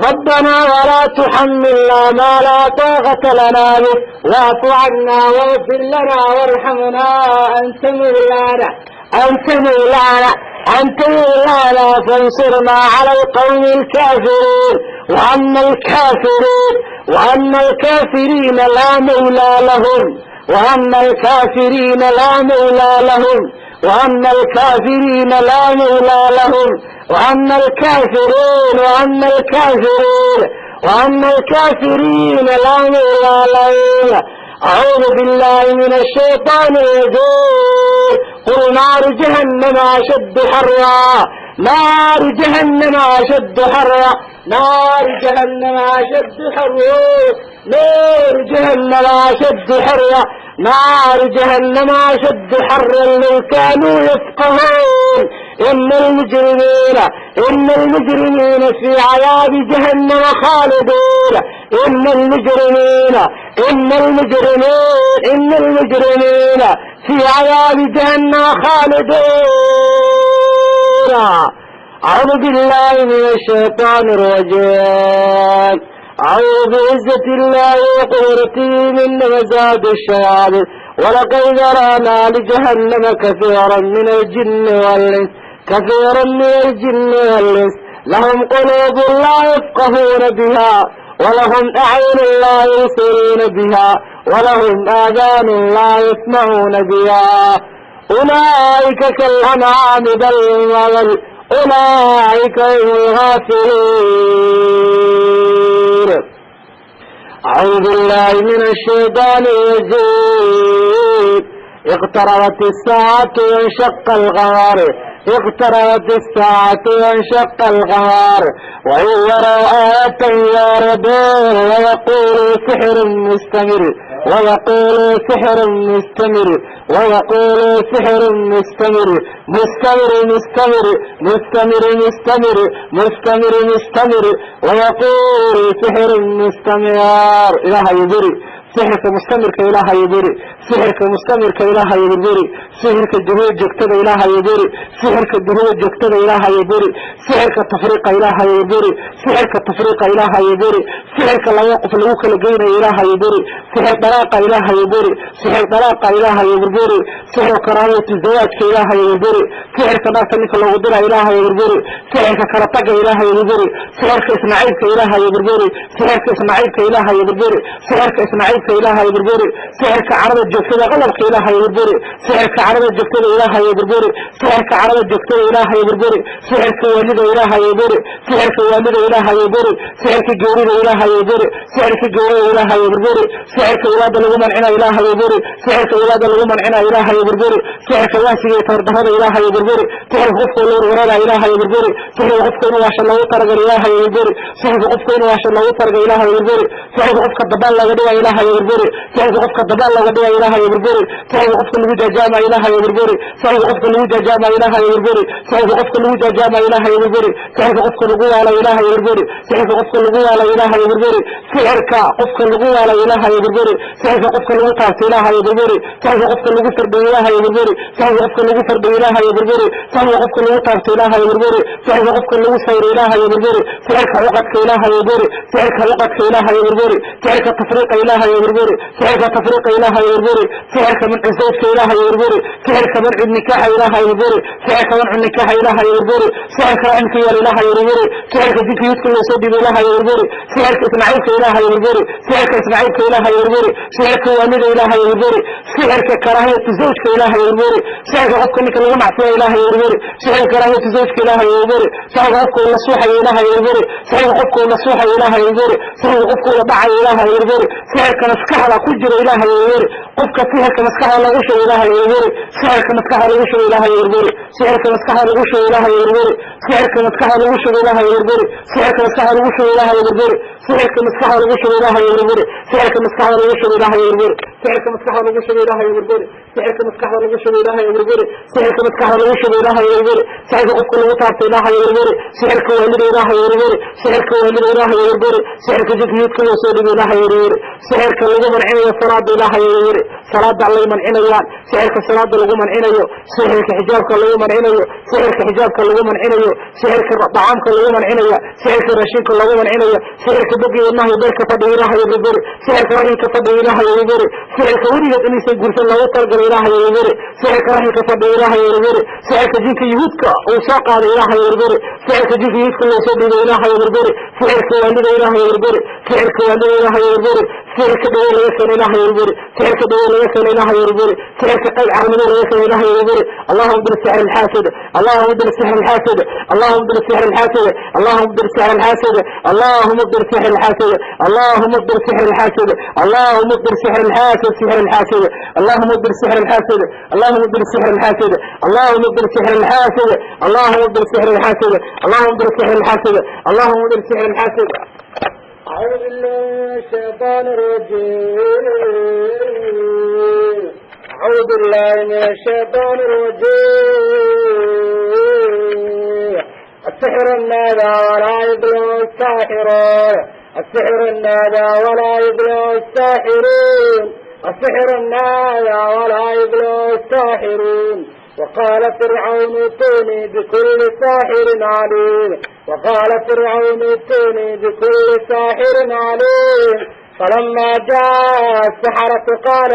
S1: ربنا ولا تحملنا ما لا طاقة لنا به واعف عنا واغفر لنا وارحمنا أنت مولانا فانصرنا على القوم الكافرين. وأن الكافرين لا مولى لهم وأن الكافرين لا مولى لهم وأن الكافرين لا مولى لهم وأن الكافرين لا مولى لهم. أعوذ بالله من الشيطان الرجيم قل نار جهنم أشد حرا نار جهنم أشد حرا نار جهنم أشد حرا نار جهنم أشد حرا نار جهنم أشد حرا لو كانوا يفقهون إن المجرمين في عذاب جهنم خالدون إن المجرمين في عذاب جهنم خالدون. أعوذ بالله من الشيطان الرجيم. أعوذ بعزة الله وقدرته من همزات الشياطين. ولقد ذرأنا لجهنم كثيرا من الجن والإنس لهم قلوب لا يفقهون بها ولهم أعين لا يبصرون بها ولهم آذان لا يسمعون بها أولئك كالأنعام بل أولئك هم الغافلون. أعوذ بالله من الشيطان الرجيم. اقتربت الساعة وانشق القمر اقتربت الساعة وانشق القمر وإن يروا آية يعرضون ويقولوا سحر مستمر ويقولوا سحر مستمر ويقولوا سحر مستمر مستمر مستمر مستمر مستمر مستمر مستمر ويقولوا سحر مستمر. إله يدري سحرك مستمر كإله يدري سحرك مستمر كإله يدري سحرك الجهود جكتب إله يدري سحرك الجهود جكتب إله يدري سحرك التفريق إله يدري سحرك التفريق إله يدري سحرك لا يوقف الوك لجين إله يدري سحر طلاق إله يدري سحر طلاق إله يدري سحر كرامة الزواج كإله يدري سحرك ناس لك لو قدر إله يدري سحرك كرتق إله يدري سحرك إسماعيل كإله يدري سحرك إسماعيل كإله يدري سحرك إسماعيل إله يبربري سحرك عرب الجكتة غلبك إله يبربري سحرك عرب الجكتة إله يبربري سحرك عرب الجكتة إله يبربري سحرك والد إله يبربري سحرك والد إله يبربري سحرك جوري إله يبربري سحرك جوري إله يبربري سحرك ولاد الغمن عنا إله يبربري سحرك ولاد الغمن عنا إله يبربري سحرك واسي تردهر إله يبربري سحرك غفق لور ورانا إله يبربري سحرك غفق نواش الله ترق إله يبربري سحرك غفق نواش الله ترق إله يبربري سحرك غفق الضبال لغدوا إله يبربري سحرك غفق الضبال لغدوا إله يبربري سحرك غفق الوجه جامع إله يبربري سحرك غفق الوجه جامع إله يبربري سحرك غفق الوجه جامع إله يبربري سحرك غفق الوجه على إله يبربري سحرك غفق الوجه على إله يبربري سحرك غفق الوجه على إله يبربري سحرك غفق الوجه إله يبربري سحرك غفق الوجه فرد إله يبربري سحرك غفق الوجه فرد إله يبربري سحرك غفق الوجه إله يبربري سحرك غفق الوجه سير إله يبربري سحرك وقتك إله يبربري سحرك وقتك إله يبربري سحرك تفريق إله يبربري سحرك تفريق إله يبربري سحرك من عزوجك إله يبربري سحرك من النكاح إله يبربري سحرك من النكاح إله يبربري سحرك أنك يا إله يبربري سحرك ذيك يدخل يصدق إله يبربري سحرك إسماعيلك إله يبربري سحرك إسماعيلك إله يبربري سحرك والد إله يبربري سحرك كراهية زوجك إله يبربري سحرك غفك إنك لغم عفية إله يبربري سحرك كراهية زوجك إله يبربري سحرك غفك النصوحة إله يبربري سحرك غفك النصوحة إله يبربري سحرك غفك الضعي إله يبربري سحرك مسكح على كجر إله يبربري قفك سحرك مسكح على غش إله يبربري سحرك مسكح على غش إله يبربري سحرك مسكح على غش إله يبربري سحرك مسكح على غش إله يبربري سحرك مسكح على غش إله يبربري سحرك مسكح على غش إله يبربري سحرك مسكح على غش إله يبربري سحرك مسكح على غش إله يبربري سحرك مسكح على غش إله يبربري سحرك مسكح على غش إله يبربري سحرك قفك الوطاف إله يبربري سحرك والد إله يبربري سحرك والد إله يبربري سحرك ذيك يدخل يصدق إله يبربري سحرك اللي من عيني الصلاة إله يبربري صلاة الله من عيني سحرك الصلاة اللي من عيني سحرك حجابك اللي من عيني سحرك حجابك اللي من عيني سحرك طعامك اللي من عيني سحرك رشيك اللي من عيني سحرك بقي والله يبارك فضي إله يبربري سحرك رحيك فضي إله يبربري سحرك وليد إني سيقول الله وطرق إله يبربري سحرك رحيك فضي إله يبربري سحرك جيك يهودك وساق على إله يبربري سحرك جيك يهودك وصدق إله يبربري سحرك والد إله يبربري سحرك والد إله يبربري سحرك دول يسن الله يربري سحرك دول يسن الله يربري سحرك قلع من يسن الله يربري اللهم ابدل السحر الحاسد اللهم ابدل السحر الحاسد اللهم ابدل السحر الحاسد اللهم ابدل السحر الحاسد اللهم ابدل السحر الحاسد اللهم ابدل السحر الحاسد اللهم ابدل السحر الحاسد سحر الحاسد اللهم ابدل السحر الحاسد اللهم ابدل السحر الحاسد اللهم ابدل السحر الحاسد اللهم ابدل السحر الحاسد اللهم ابدل السحر الحاسد اللهم ابدل السحر الحاسد أعوذ بالله من الشيطان الرجيم أعوذ بالله من الشيطان الرجيم السحر النادى ولا يبلغ الساحرون السحر النادى ولا يبلغ الساحرون السحر النادى ولا يبلغ الساحرون وقال فرعون ائتوني بكل ساحر عليم وقال فرعون ائتوني بكل ساحر عليم فلما جاء السحرة قال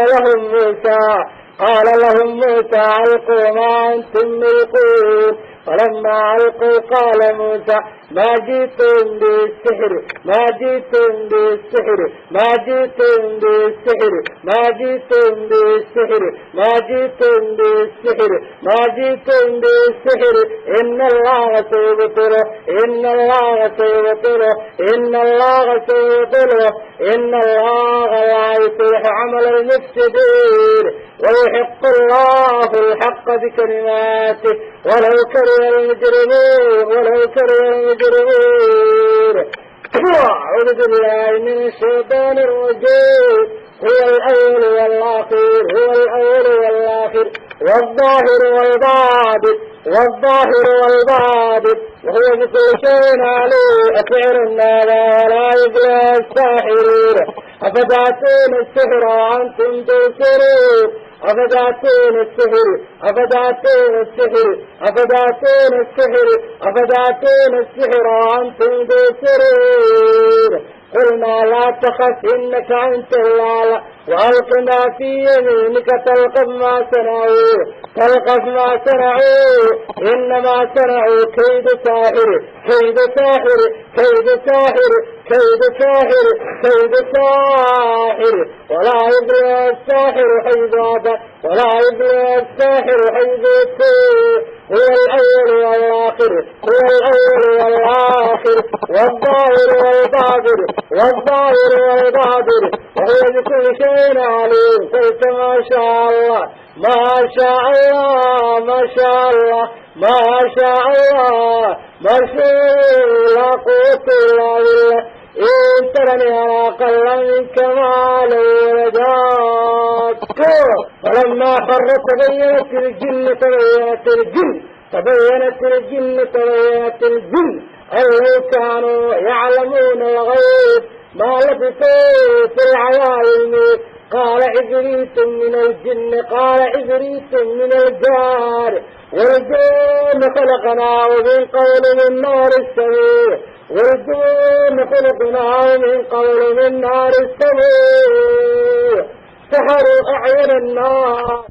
S1: لهم موسى ألقوا ما أنتم ملقون فلما ألقوا قال موسى ما جئتم بالسحر ما جئتم بالسحر ما جئتم بالسحر ما جئتم بالسحر ما جئتم بالسحر ما جئتم بالسحر إن الله سيبطله إن الله سيبطله إن الله سيبطله إن الله لا يصلح عمل المفسدين ويحق الله الحق بكلماته ولو كره المجرمون ولو كره المجرمون أعوذ بالله من الشيطان الرجيم هو الأول والآخر هو الأول والآخر والظاهر والباطن والظاهر والباطن وهو بكل شيء عليه أسحر النار ولا يبلغ الساحرون أفتأتون السحر وأنتم تبصرون أفتأتون السحر أفتأتون السحر أفتأتون السحر أفتأتون السحر وأنتم تبصرون قلنا لا تخف إنك أنت الأعلى وألق ما في يمينك تلقف ما صنعوا تلقف ما صنعوا إنما صنعوا كيد ساحر كيد ساحر كيد ساحر كيد ساحر كيد ساحر ولا يبلغ الساحر حيث أتى ولا يبلغ الساحر حيث أتى هو الأول والآخر هو الأول والآخر والظاهر والباطن والظاهر والباطن وهو بكل شيء عليم قلت ما شاء الله ما شاء الله ما شاء الله ما شاء الله ما شاء لا قوة إلا بالله إن ترني أنا أقل منك مالا ولداتك فلما خر تبينت الجن تبينت الجن أو كانوا يعلمون الغيب ما لبثوا في العوالم قال عفريت من الجن قال عفريت من الجار والجن خلقناه من قول من نار السميع والجن خلقناه من قول من نار السميع سحروا أعين النار